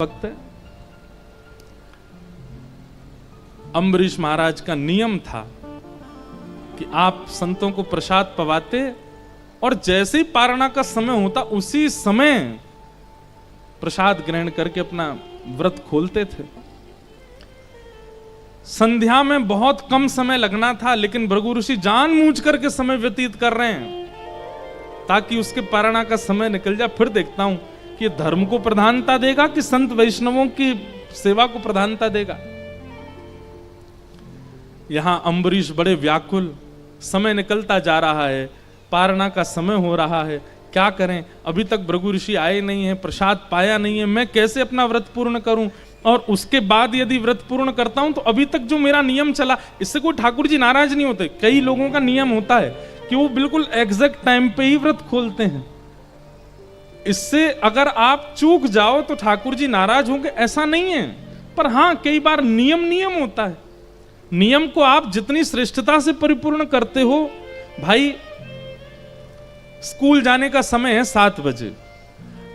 वक्त है। अम्बरीश महाराज का नियम था कि आप संतों को प्रसाद पवाते और जैसे ही पारणा का समय होता उसी समय प्रसाद ग्रहण करके अपना व्रत खोलते थे। संध्या में बहुत कम समय लगना था, लेकिन भृगु ऋषि जानबूझ करके समय व्यतीत कर रहे हैं ताकि उसके पारणा का समय निकल जाए। फिर देखता हूं कि ये धर्म को प्रधानता देगा कि संत वैष्णवों की सेवा को प्रधानता देगा। यहां अम्बरीश बड़े व्याकुल, समय निकलता जा रहा है, पारणा का समय हो रहा है, क्या करें? अभी तक भृगु ऋषि आए नहीं है, प्रसाद पाया नहीं है, मैं कैसे अपना व्रत पूर्ण करूं? और उसके बाद यदि व्रत पूर्ण करता हूं तो अभी तक जो मेरा नियम चला, इससे कोई ठाकुर जी नाराज नहीं होते। कई लोगों का नियम होता है कि वो बिल्कुल एग्जैक्ट टाइम पे ही व्रत खोलते हैं। इससे अगर आप चूक जाओ तो ठाकुर जी नाराज होंगे, ऐसा नहीं है। पर हां, कई बार नियम होता है। नियम को आप जितनी श्रेष्ठता से परिपूर्ण करते हो, भाई स्कूल जाने का समय है 7 बजे,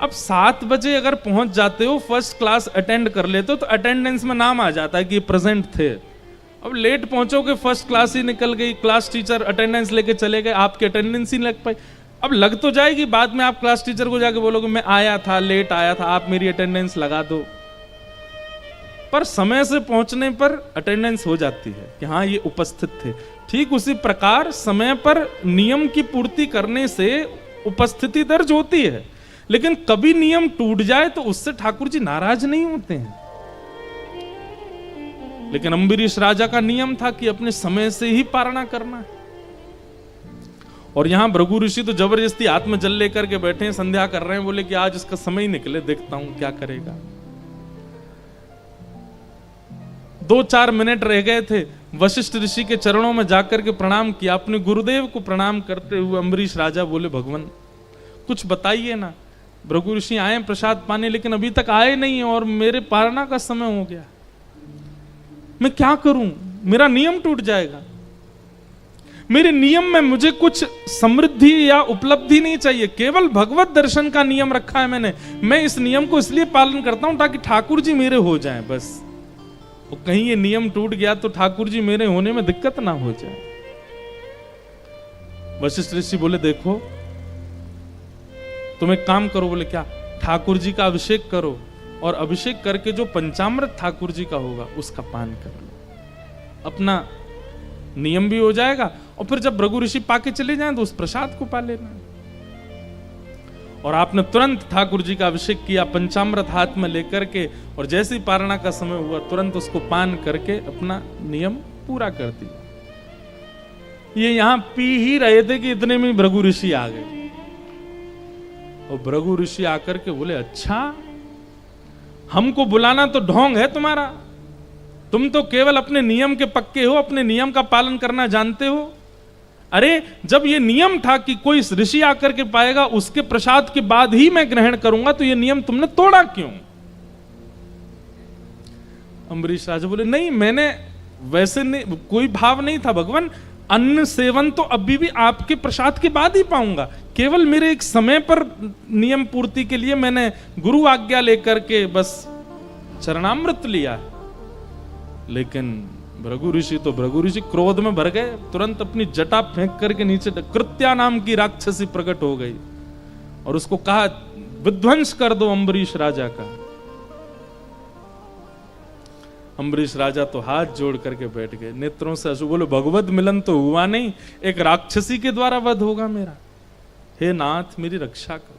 अब 7 बजे अगर पहुंच जाते हो, फर्स्ट क्लास अटेंड कर लेते हो तो अटेंडेंस में नाम आ जाता है कि प्रेजेंट थे। अब लेट पहुंचोगे, फर्स्ट क्लास ही निकल गई, क्लास टीचर अटेंडेंस लेके चले गए, आपकी अटेंडेंस ही लग पाई। अब लग तो जाएगी, बाद में आप क्लास टीचर को जाके बोलोगे मैं आया था, लेट आया था, आप मेरी अटेंडेंस लगा दो। पर समय से पहुंचने पर अटेंडेंस हो जाती है कि हाँ ये उपस्थित थे। ठीक उसी प्रकार समय पर नियम की पूर्ति करने से उपस्थिति दर्ज होती है, लेकिन कभी नियम टूट जाए तो उससे ठाकुर जी नाराज नहीं होते हैं। लेकिन अम्बरीश राजा का नियम था कि अपने समय से ही पारणा करना है। और यहां भृगु ऋषि तो जबरदस्ती हाथ में जल लेकर के बैठे हैं, संध्या कर रहे हैं, बोले कि आज इसका समय ही निकले, देखता हूं क्या करेगा। 2-4 मिनट रह गए थे, वशिष्ठ ऋषि के चरणों में जाकर के प्रणाम किया, अपने गुरुदेव को प्रणाम करते हुए अम्बरीश राजा बोले भगवान कुछ बताइए ना, भृगु ऋषि आए प्रसाद पाने लेकिन अभी तक आए नहीं और मेरे पारणा का समय हो गया, मैं क्या करूं? मेरा नियम टूट जाएगा। मेरे नियम में मुझे कुछ समृद्धि या उपलब्धि नहीं चाहिए, केवल भगवत दर्शन का नियम रखा है मैंने। मैं इस नियम को इसलिए पालन करता हूं ताकि ठाकुर जी मेरे हो जाएं बस। तो कहीं ये नियम टूट गया तो ठाकुर जी मेरे होने में दिक्कत ना हो जाए। वशिष्ठ ऋषि बोले देखो तुम एक काम करो। बोले क्या? ठाकुर जी का अभिषेक करो और अभिषेक करके जो पंचामृत ठाकुर जी का होगा उसका पान कर लो, अपना नियम भी हो जाएगा और फिर जब भृगु ऋषि पाके चले जाएं तो उस प्रसाद को पा लेना। और आपने तुरंत ठाकुर जी का अभिषेक किया पंचामृत हाथ में लेकर के, और जैसे ही पारणा का समय हुआ तुरंत उसको पान करके अपना नियम पूरा कर दिया। ये यहां पी ही रहे थे कि इतने में भृगु ऋषि आ गए। और भृगु ऋषि आकर के बोले अच्छा, हमको बुलाना तो ढोंग है तुम्हारा, तुम तो केवल अपने नियम के पक्के हो, अपने नियम का पालन करना जानते हो। अरे जब ये नियम था कि कोई ऋषि आकर के पाएगा उसके प्रसाद के बाद ही मैं ग्रहण करूंगा, तो ये नियम तुमने तोड़ा क्यों? अम्बरीश राजा बोले नहीं, मैंने वैसे नहीं, कोई भाव नहीं था भगवान। अन्न सेवन तो अभी भी आपके प्रसाद के बाद ही पाऊंगा, केवल मेरे एक समय पर नियम पूर्ति के लिए मैंने गुरु आज्ञा लेकर के बस चरणामृत लिया। लेकिन भृगु ऋषि क्रोध में भर गए, तुरंत अपनी जटा फेंक करके नीचे कृत्या नाम की राक्षसी प्रकट हो गई और उसको कहा विध्वंस कर दो अम्बरीश राजा का। अम्बरीश राजा तो हाथ जोड़ करके बैठ गए, नेत्रों से आंसू, बोले भगवत मिलन तो हुआ नहीं, एक राक्षसी के द्वारा वध होगा मेरा। हे नाथ मेरी रक्षा करो,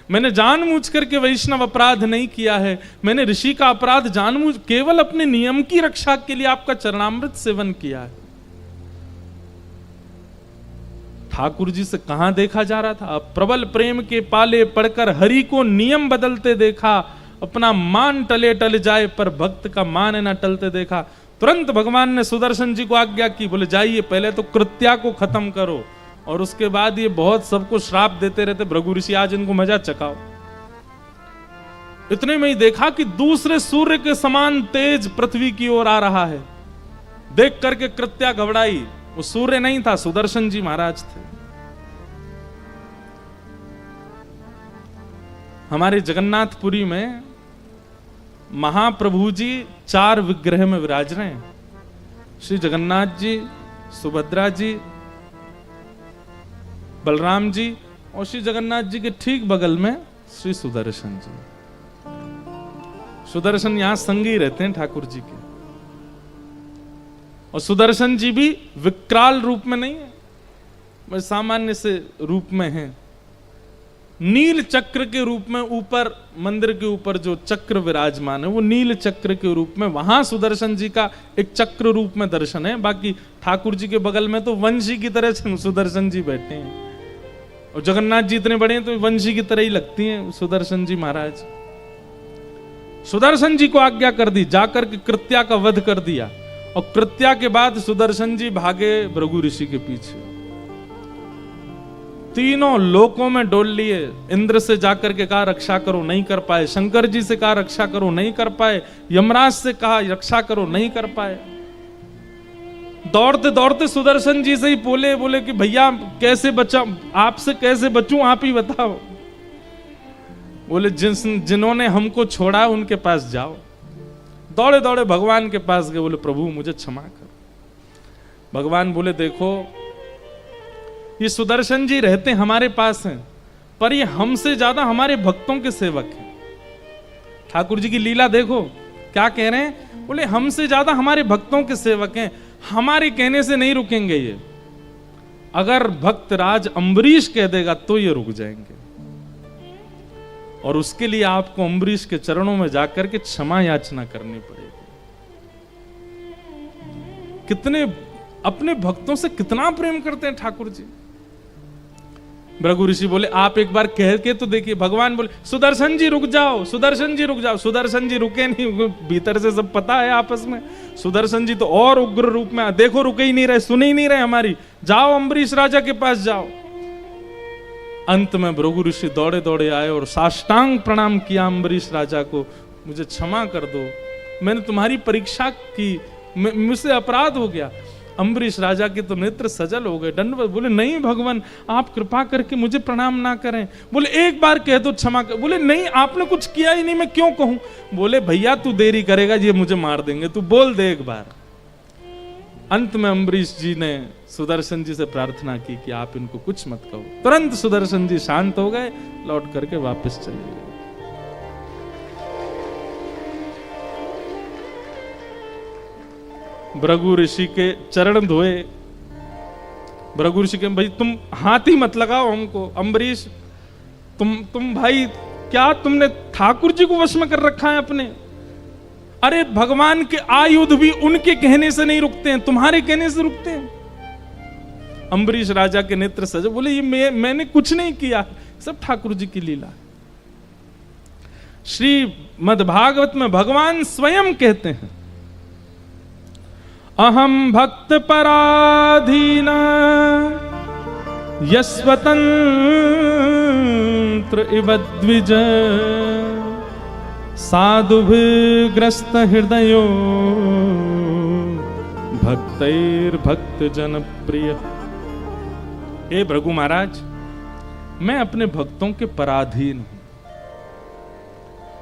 मैंने जानबूझ करके वैष्णव अपराध नहीं किया है, मैंने ऋषि का अपराध जानबूझ केवल अपने नियम की रक्षा के लिए आपका चरणामृत सेवन किया है। ठाकुर जी से कहां देखा जा रहा था? प्रबल प्रेम के पाले पड़कर हरि को नियम बदलते देखा, अपना मान टले टल जाए पर भक्त का मान न टलते देखा। तुरंत भगवान ने सुदर्शन जी को आज्ञा की, बोले जाइए पहले तो कृत्या को खत्म करो और उसके बाद ये बहुत सबको श्राप देते रहते, भृगु ऋषि आज इनको मजा चखाओ। इतने में ही देखा कि दूसरे सूर्य के समान तेज पृथ्वी की ओर आ रहा है। देख करके कृत्या घबराई, वो सूर्य नहीं था, सुदर्शन जी महाराज थे। हमारे जगन्नाथपुरी में महाप्रभु जी 4 विग्रह में विराज रहे हैं। श्री जगन्नाथ जी, सुभद्रा जी, बलराम जी और श्री जगन्नाथ जी के ठीक बगल में श्री सुदर्शन जी। सुदर्शन यहां संगी रहते हैं ठाकुर जी के। और सुदर्शन जी भी विकराल रूप में नहीं है, वह सामान्य से रूप में है। नील चक्र के रूप में ऊपर मंदिर के ऊपर जो चक्र विराजमान है वो नील चक्र के रूप में, वहां सुदर्शन जी का एक चक्र रूप में दर्शन है। बाकी ठाकुर जी के बगल में तो वंशी की तरह सुदर्शन जी बैठे हैं। और जगन्नाथ जी इतने बड़े हैं तो वंशी की तरह ही लगती हैं सुदर्शन जी महाराज। सुदर्शन जी को आज्ञा कर दी, जाकर के कृत्या का वध कर दिया। और कृत्या के बाद सुदर्शन जी भागे भृगु ऋषि के पीछे। तीनों लोकों में डोल लिए। इंद्र से जाकर के कहा रक्षा करो, नहीं कर पाए। शंकर जी से कहा रक्षा करो, नहीं कर पाए। यमराज से कहा रक्षा करो, नहीं कर पाए। दौड़ते दौड़ते सुदर्शन जी से ही बोले कि भैया कैसे बचा, आपसे कैसे बचूं, आप ही बताओ। बोले जिन्होंने हमको छोड़ा उनके पास जाओ। दौड़े दौड़े भगवान के पास गए, बोले प्रभु मुझे क्षमा कर। भगवान बोले देखो ये सुदर्शन जी रहते हमारे पास हैं, पर ये हमसे ज्यादा हमारे भक्तों के सेवक हैं। ठाकुर जी की लीला देखो क्या कह रहे हैं, बोले हमसे ज्यादा हमारे भक्तों के सेवक हैं, हमारे कहने से नहीं रुकेंगे ये। अगर भक्त राज अम्बरीश कह देगा तो ये रुक जाएंगे। और उसके लिए आपको अम्बरीश के चरणों में जाकर के क्षमा याचना करनी पड़ेगी। कितने अपने भक्तों से कितना प्रेम करते हैं ठाकुर जी। भृगु ऋषि बोले आप एक बार कह के तो देखिए। भगवान बोले सुदर्शन जी रुक जाओ, सुदर्शन जी रुक जाओ। सुदर्शन जी रुके नहीं, भीतर से सब पता है आपस में। सुदर्शन जी तो और उग्र रूप में, देखो रुके ही नहीं रहे, सुने ही नहीं रहे हमारी, जाओ अम्बरीश राजा के पास जाओ। अंत में भृगु ऋषि दौड़े दौड़े आए और साष्टांग प्रणाम किया अम्बरीश राजा को, मुझे क्षमा कर दो, मैंने तुम्हारी परीक्षा की, मुझसे अपराध हो गया। अम्बरीश राजा के तो नेत्र सजल हो गए, दंडवत। बोले नहीं भगवान आप कृपा करके मुझे प्रणाम ना करें। बोले एक बार कह दो क्षमा कर। बोले नहीं आपने कुछ किया ही नहीं, मैं क्यों कहूं। बोले भैया तू देरी करेगा ये मुझे मार देंगे, तू बोल दे एक बार। अंत में अम्बरीश जी ने सुदर्शन जी से प्रार्थना की कि आप इनको कुछ मत कहो। तुरंत सुदर्शन जी शांत हो गए, लौट करके वापस चले गए। भृगु ऋषि के चरण धोए। भृगु ऋषि के भाई तुम हाथ ही मत लगाओ हमको। अम्बरीश तुम भाई क्या तुमने ठाकुर जी को वश में कर रखा है अपने। अरे भगवान के आयुध भी उनके कहने से नहीं रुकते हैं, तुम्हारे कहने से रुकते हैं। अम्बरीश राजा के नेत्र सजे। बोले ये मैंने कुछ नहीं किया, सब ठाकुर जी की लीला। श्री मद्भागवत में भगवान स्वयं कहते हैं अहम भक्त पराधीन यस्वतंत्र इव द्विज साधुभिर्ग्रस्त हृदयो भक्तैर्भक्त जन प्रिय। हे भृगु महाराज मैं अपने भक्तों के पराधीन हूं।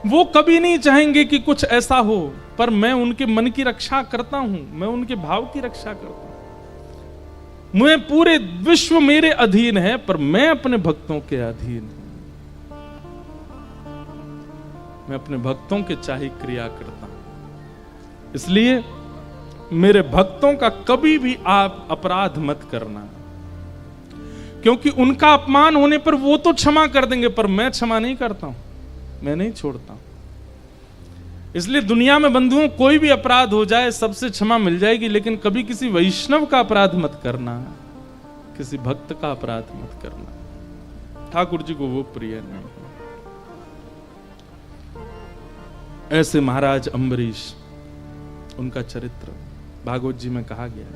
वो कभी नहीं चाहेंगे कि कुछ ऐसा हो, पर मैं उनके मन की रक्षा करता हूं, मैं उनके भाव की रक्षा करता हूं। मैं पूरे विश्व मेरे अधीन है, पर मैं अपने भक्तों के अधीन हूं। मैं अपने भक्तों के चाही क्रिया करता हूं। इसलिए मेरे भक्तों का कभी भी आप अपराध मत करना, क्योंकि उनका अपमान होने पर वो तो क्षमा कर देंगे, पर मैं क्षमा नहीं करता हूं, मैं नहीं छोड़ता हूं। इसलिए दुनिया में बंधुओं कोई भी अपराध हो जाए सबसे क्षमा मिल जाएगी, लेकिन कभी किसी वैष्णव का अपराध मत करना, किसी भक्त का अपराध मत करना। ठाकुर जी को वो प्रिय नहीं। ऐसे महाराज अम्बरीश, उनका चरित्र भागवत जी में कहा गया है।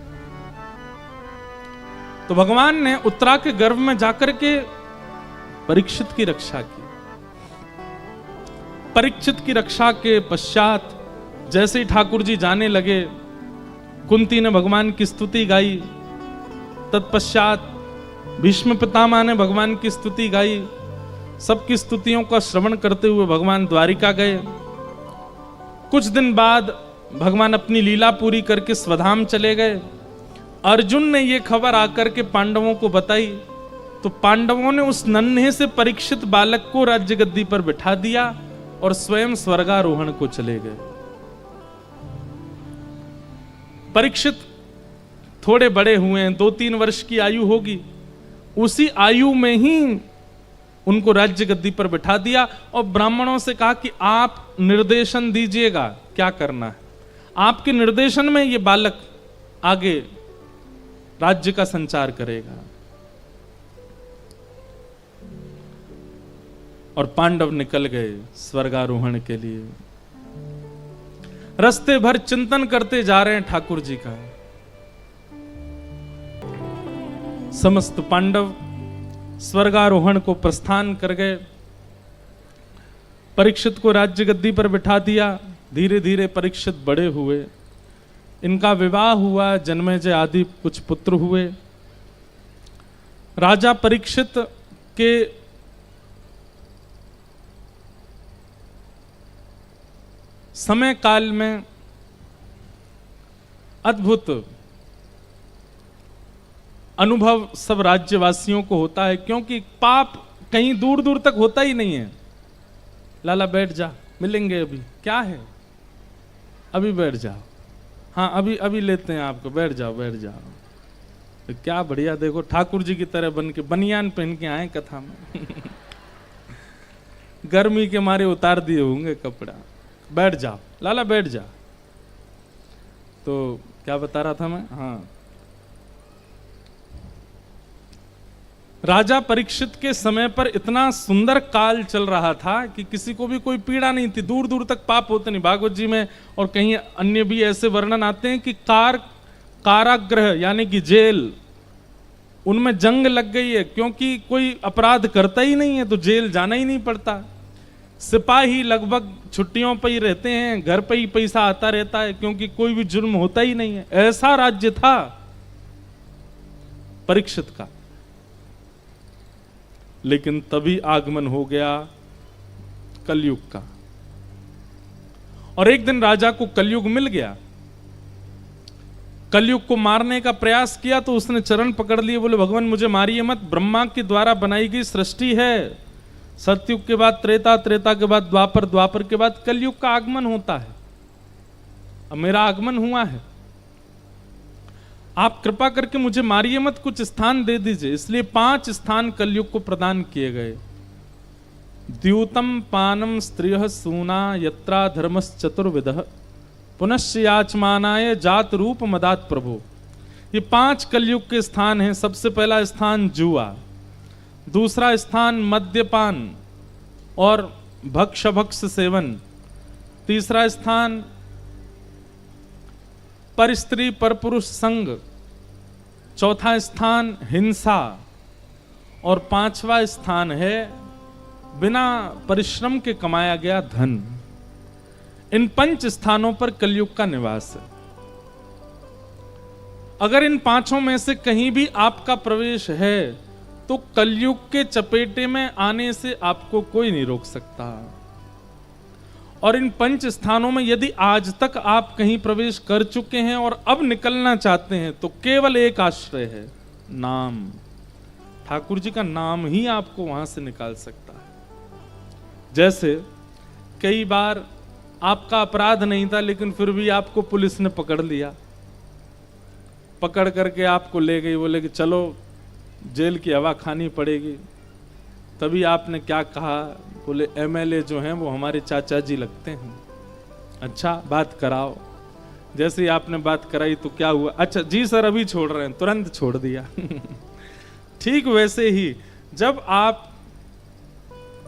तो भगवान ने उत्तरा के गर्भ में जाकर के परीक्षित की रक्षा की। परीक्षित की रक्षा के पश्चात जैसे ही ठाकुर जी जाने लगे, कुंती ने भगवान की स्तुति गाई। तत्पश्चात भीष्म पितामह ने भगवान की स्तुति गाई। सबकी स्तुतियों का श्रवण करते हुए भगवान द्वारिका गए। कुछ दिन बाद भगवान अपनी लीला पूरी करके स्वधाम चले गए। अर्जुन ने यह खबर आकर के पांडवों को बताई, तो पांडवों ने उस नन्हे से परीक्षित बालक को राज्य गद्दी पर बिठा दिया और स्वयं स्वर्गारोहण को चले गए। परीक्षित थोड़े बड़े हुए हैं, 2-3 वर्ष की आयु होगी, उसी आयु में ही उनको राज्य गद्दी पर बिठा दिया और ब्राह्मणों से कहा कि आप निर्देशन दीजिएगा क्या करना है, आपके निर्देशन में ये बालक आगे राज्य का संचार करेगा। और पांडव निकल गए स्वर्गारोहण के लिए। रास्ते भर चिंतन करते जा रहे हैं ठाकुर जी का। समस्त पांडव स्वर्गारोहण को प्रस्थान कर गए। परीक्षित को राज्य गद्दी पर बिठा दिया। धीरे धीरे परीक्षित बड़े हुए, इनका विवाह हुआ, जन्मेजय आदि कुछ पुत्र हुए। राजा परीक्षित के समय काल में अद्भुत अनुभव सब राज्यवासियों को होता है, क्योंकि पाप कहीं दूर दूर तक होता ही नहीं है। लाला बैठ जा, मिलेंगे अभी, क्या है, अभी बैठ जाओ, हाँ अभी अभी लेते हैं आपको, बैठ जाओ बैठ जाओ। तो क्या बढ़िया, देखो ठाकुर जी की तरह बन के बनियान पहन के आए कथा में गर्मी के मारे उतार दिए होंगे कपड़ा, बैठ जाओ लाला बैठ जा। तो क्या बता रहा था मैं, हाँ, राजा परीक्षित के समय पर इतना सुंदर काल चल रहा था कि किसी को भी कोई पीड़ा नहीं थी, दूर दूर तक पाप होते नहीं। भागवत जी में और कहीं अन्य भी ऐसे वर्णन आते हैं कि कारागृह यानी कि जेल, उनमें जंग लग गई है, क्योंकि कोई अपराध करता ही नहीं है तो जेल जाना ही नहीं पड़ता। सिपाही लगभग छुट्टियों पर ही रहते हैं, घर पे ही पैसा आता रहता है, क्योंकि कोई भी जुर्म होता ही नहीं है। ऐसा राज्य था परीक्षित का। लेकिन तभी आगमन हो गया कलयुग का, और एक दिन राजा को कलयुग मिल गया। कलयुग को मारने का प्रयास किया तो उसने चरण पकड़ लिए, बोले भगवान मुझे मारिए मत, ब्रह्मा के द्वारा बनाई गई सृष्टि है। सतयुग के बाद त्रेता, त्रेता के बाद द्वापर, द्वापर के बाद कलयुग का आगमन होता है। अब मेरा आगमन हुआ है, आप कृपा करके मुझे मारिए मत, कुछ स्थान दे दीजिए। इसलिए 5 स्थान कलयुग को प्रदान किए गए। द्यूतम पानम स्त्रियः सूना यत्रा धर्मस् चतुर्विधः पुनश्च याचमानाय जात रूप मदात प्रभु। ये 5 कलयुग के स्थान हैं। सबसे पहला स्थान जुआ, दूसरा स्थान मद्यपान और भक्ष सेवन, तीसरा स्थान पर स्त्री पर पुरुष संग, चौथा स्थान हिंसा, और 5वां स्थान है बिना परिश्रम के कमाया गया धन। इन 5 स्थानों पर कलयुग का निवास है। अगर इन 5 में से कहीं भी आपका प्रवेश है तो कलयुग के चपेटे में आने से आपको कोई नहीं रोक सकता। और इन 5 स्थानों में यदि आज तक आप कहीं प्रवेश कर चुके हैं और अब निकलना चाहते हैं तो केवल एक आश्रय है, नाम। ठाकुर जी का नाम ही आपको वहां से निकाल सकता है। जैसे कई बार आपका अपराध नहीं था लेकिन फिर भी आपको पुलिस ने पकड़ लिया, पकड़ करके आपको ले गई, बोले कि चलो जेल की हवा खानी पड़ेगी। तभी आपने क्या कहा, बोले एमएलए जो हैं वो हमारे चाचा जी लगते हैं। अच्छा बात कराओ। जैसे ही आपने बात कराई तो क्या हुआ, अच्छा जी सर अभी छोड़ रहे हैं, तुरंत छोड़ दिया। ठीक वैसे ही जब आप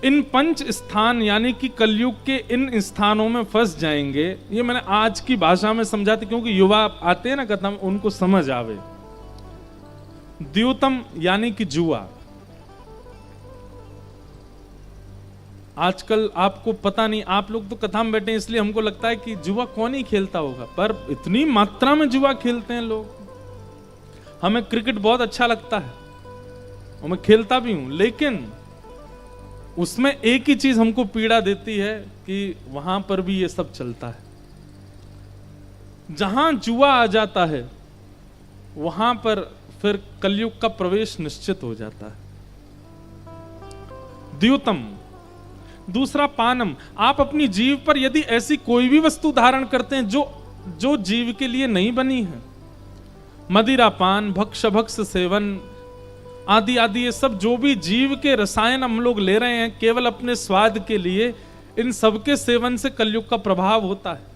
इन 5 स्थान यानी कि कलयुग के इन स्थानों में फंस जाएंगे, ये मैंने आज की भाषा में समझाते क्योंकि युवा आते हैं ना कथा में, उनको समझ आवे। द्यूतम यानी कि जुआ। आजकल आपको पता नहीं, आप लोग तो कथा में बैठे हैं इसलिए हमको लगता है कि जुआ कौन ही खेलता होगा, पर इतनी मात्रा में जुआ खेलते हैं लोग। हमें क्रिकेट बहुत अच्छा लगता है और मैं खेलता भी हूं, लेकिन उसमें एक ही चीज हमको पीड़ा देती है कि वहां पर भी ये सब चलता है। जहां जुआ आ जाता है वहां पर फिर कलयुग का प्रवेश निश्चित हो जाता है। द्यूतम, दूसरा पानम, आप अपनी जीव पर यदि ऐसी कोई भी वस्तु धारण करते हैं जो जीव के लिए नहीं बनी है, मदिरा पान, भक्ष भक्ष सेवन आदि आदि, ये सब जो भी जीव के रसायन हम लोग ले रहे हैं केवल अपने स्वाद के लिए, इन सब के सेवन से कलयुग का प्रभाव होता है।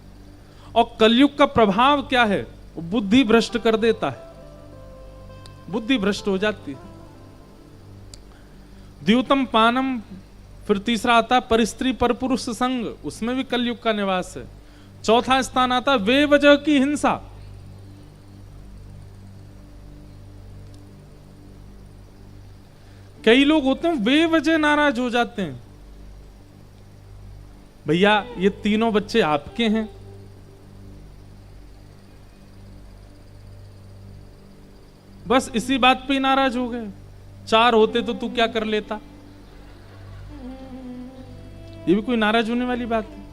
और कलयुग का प्रभाव क्या है? बुद्धि भ्रष्ट कर देता है, बुद्धि भ्रष्ट हो जाती है। द्यूतम पानम, फिर तीसरा आता है परिस्त्री पर पुरुष संग, उसमें भी कलयुग का निवास है। चौथा स्थान आता है वे वजह की हिंसा। कई लोग होते हैं वे वजह नाराज हो जाते हैं, भैया ये तीनों बच्चे आपके हैं, बस इसी बात पे ही नाराज हो गए, 4 होते तो तू क्या कर लेता। ये भी कोई नाराज होने वाली बात है?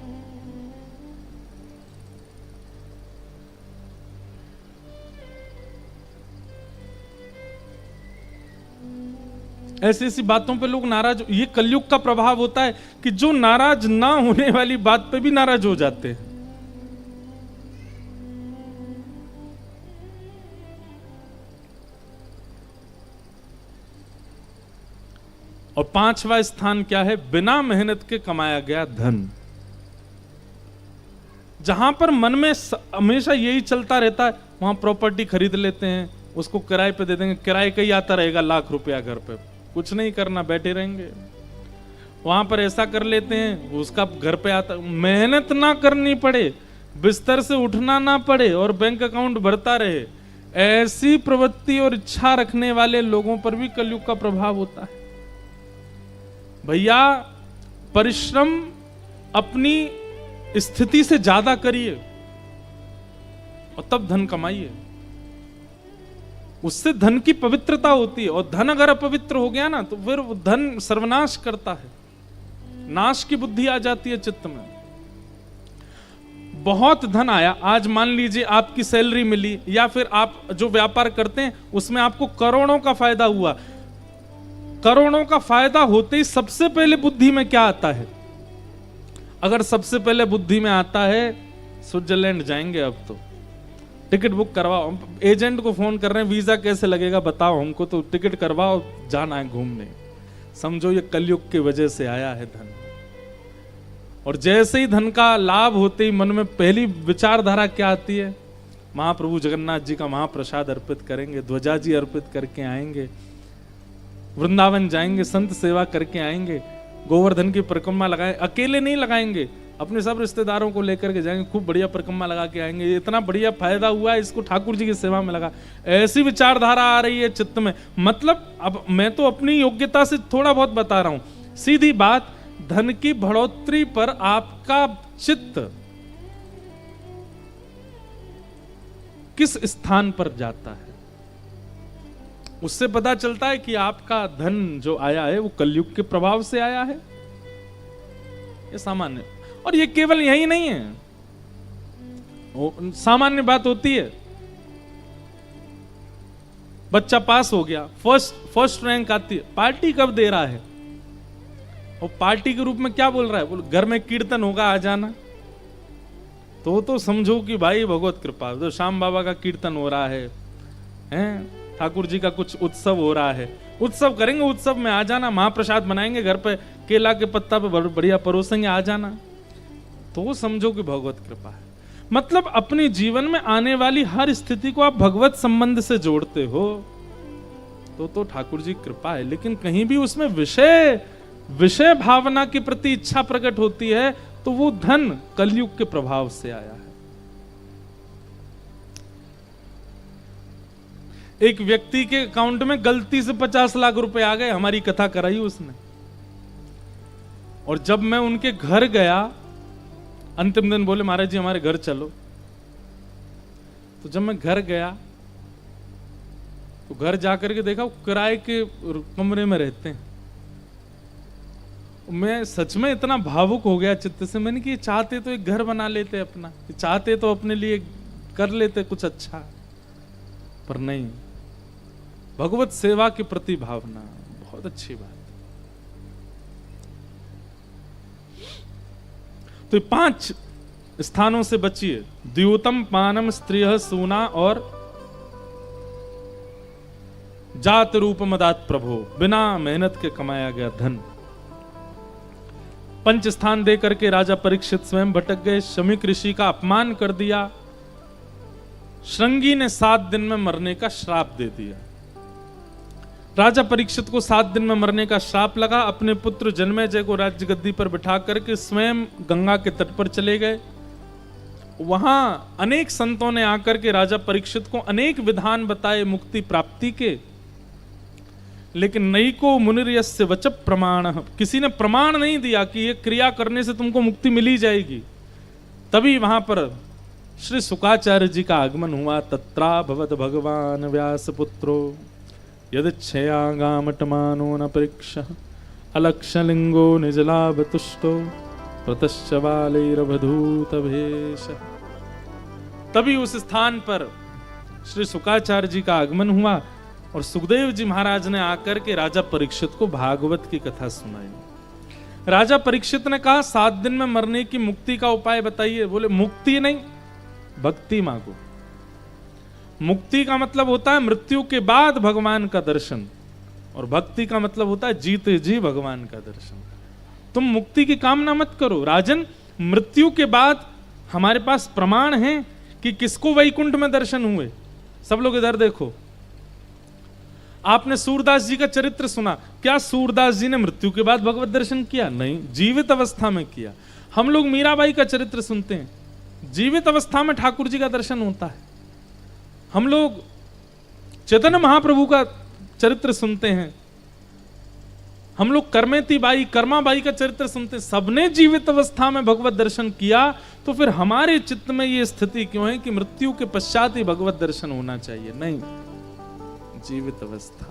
ऐसी ऐसी बातों पे लोग नाराज, ये कलयुग का प्रभाव होता है कि जो नाराज ना होने वाली बात पे भी नाराज हो जाते हैं। और 5वां स्थान क्या है? बिना मेहनत के कमाया गया धन। जहां पर मन में हमेशा यही चलता रहता है, वहां प्रॉपर्टी खरीद लेते हैं, उसको किराए पे दे देंगे, किराए का ही आता रहेगा लाख रुपया घर पे, कुछ नहीं करना, बैठे रहेंगे। वहां पर ऐसा कर लेते हैं, उसका घर पे आता, मेहनत ना करनी पड़े, बिस्तर से उठना ना पड़े और बैंक अकाउंट भरता रहे, ऐसी प्रवृत्ति और इच्छा रखने वाले लोगों पर भी कलयुग का प्रभाव होता है। भैया परिश्रम अपनी स्थिति से ज्यादा करिए और तब धन कमाइए, उससे धन की पवित्रता होती है। और धन अगर अपवित्र हो गया ना तो फिर वो धन सर्वनाश करता है, नाश की बुद्धि आ जाती है चित्त में। बहुत धन आया, आज मान लीजिए आपकी सैलरी मिली या फिर आप जो व्यापार करते हैं उसमें आपको करोड़ों का फायदा हुआ। करोड़ों का फायदा होते ही सबसे पहले बुद्धि में क्या आता है? अगर सबसे पहले बुद्धि में आता है स्विट्जरलैंड जाएंगे, अब तो टिकट बुक करवाओ, एजेंट को फोन कर रहे हैं वीजा कैसे लगेगा बताओ हमको, तो टिकट करवाओ, जाना है घूमने। समझो ये कलयुग की वजह से आया है धन। और जैसे ही धन का लाभ होते ही मन में पहली विचारधारा क्या आती है? महाप्रभु जगन्नाथ जी का महाप्रसाद अर्पित करेंगे, ध्वजा जी अर्पित करके आएंगे, वृंदावन जाएंगे, संत सेवा करके आएंगे, गोवर्धन की परिक्रमा लगाए, अकेले नहीं लगाएंगे, अपने सब रिश्तेदारों को लेकर के जाएंगे, खूब बढ़िया परिक्रमा लगा के आएंगे, इतना बढ़िया फायदा हुआ है इसको ठाकुर जी की सेवा में लगा। ऐसी विचारधारा आ रही है चित्त में। मतलब अब मैं तो अपनी योग्यता से थोड़ा बहुत बता रहा हूं, सीधी बात, धन की बढ़ोतरी पर आपका चित्त किस स्थान पर जाता है उससे पता चलता है कि आपका धन जो आया है वो कलयुग के प्रभाव से आया है। ये सामान्य, और ये केवल यही नहीं है, सामान्य बात होती है। बच्चा पास हो गया, फर्स्ट रैंक आती है, पार्टी कब दे रहा है? और पार्टी के रूप में क्या बोल रहा है? बोल घर में कीर्तन होगा आ जाना। तो समझो कि भाई भगवत कृपा, तो श्याम बाबा का कीर्तन हो रहा है, ठाकुर जी का कुछ उत्सव हो रहा है, उत्सव करेंगे, उत्सव में आ जाना, महाप्रसाद बनाएंगे, घर पे केला के पत्ता पे बढ़िया परोसेंगे, आ जाना। तो समझो कि भगवत कृपा है। मतलब अपने जीवन में आने वाली हर स्थिति को आप भगवत संबंध से जोड़ते हो तो ठाकुर जी कृपा है। लेकिन कहीं भी उसमें विषय भावना के प्रति इच्छा प्रकट होती है तो वो धन कलयुग के प्रभाव से आया है। एक व्यक्ति के अकाउंट में गलती से 50 लाख रुपए आ गए, हमारी कथा कराई उसने। और जब मैं उनके घर गया, अंतिम दिन बोले महाराज जी हमारे घर चलो। तो जब मैं घर गया तो घर जाकर के देखा वो किराए के कमरे में रहते हैं मैं सच में इतना भावुक हो गया चित्त से, मैंने कि ये चाहते तो एक घर बना लेते अपना, चाहते तो अपने लिए कर लेते कुछ अच्छा, पर नहीं, भगवत सेवा के प्रति भावना बहुत अच्छी बात। तो 5 स्थानों से बचिए, द्यूतम पानम स्त्रिय सूना और जात रूप मदात प्रभो, बिना मेहनत के कमाया गया धन। 5 स्थान दे करके राजा परीक्षित स्वयं भटक गए, शमीक ऋषि का अपमान कर दिया, श्रृंगी ने 7 दिन में मरने का श्राप दे दिया। राजा परीक्षित को 7 दिन में मरने का श्राप लगा, अपने पुत्र जन्मेजय को राज्य गद्दी पर बिठा करके स्वयं गंगा के तट पर चले गए। वहां अनेक संतों ने आकर के राजा परीक्षित को अनेक विधान बताए मुक्ति प्राप्ति के, लेकिन नैको मुनिर्यस्य वच प्रमाण, किसी ने प्रमाण नहीं दिया कि ये क्रिया करने से तुमको मुक्ति मिली जाएगी। तभी वहां पर श्री शुकाचार्य जी का आगमन हुआ। तत्रा भवत भगवान व्यास पुत्रो यदिच्छया गामटमानो न परीक्ष अलक्षलिंगो निजलाभ तुष्टो प्रतश्च बालैरवधूत भेष। तभी उस स्थान पर श्री शुकाचार्य जी का आगमन हुआ और सुखदेव जी महाराज ने आकर के राजा परीक्षित को भागवत की कथा सुनाई। राजा परीक्षित ने कहा 7 दिन में मरने की मुक्ति का उपाय बताइए। बोले मुक्ति नहीं, भक्ति मांगो। मुक्ति का मतलब होता है मृत्यु के बाद भगवान का दर्शन, और भक्ति का मतलब होता है जीते जी भगवान का दर्शन। तुम मुक्ति की कामना मत करो राजन, मृत्यु के बाद हमारे पास प्रमाण है कि किसको वैकुंठ में दर्शन हुए। सब लोग इधर देखो, आपने सूरदास जी का चरित्र सुना, क्या सूरदास जी ने मृत्यु के बाद भगवत दर्शन किया? नहीं, जीवित अवस्था में किया। हम लोग मीराबाई का चरित्र सुनते हैं, जीवित अवस्था में ठाकुर जी का दर्शन होता है। हम लोग चैतन्य महाप्रभु का चरित्र सुनते हैं, हम लोग कर्मेती बाई, कर्माबाई का चरित्र सुनते हैं। सबने जीवित अवस्था में भगवत दर्शन किया, तो फिर हमारे चित्त में यह स्थिति क्यों है कि मृत्यु के पश्चात ही भगवत दर्शन होना चाहिए? नहीं, जीवित अवस्था,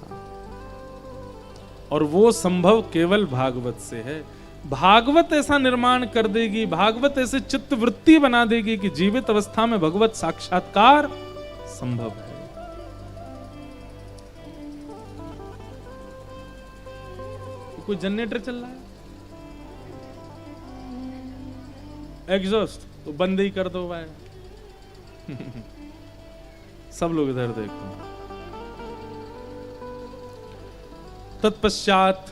और वो संभव केवल भागवत से है। भागवत ऐसा निर्माण कर देगी, भागवत ऐसे चित्त वृत्ति बना देगी कि जीवित अवस्था में भगवत साक्षात्कार संभव है। कोई जनरेटर चल रहा है, एग्जॉस्ट तो बंद ही कर दो भाई। सब लोग इधर देखो। तत्पश्चात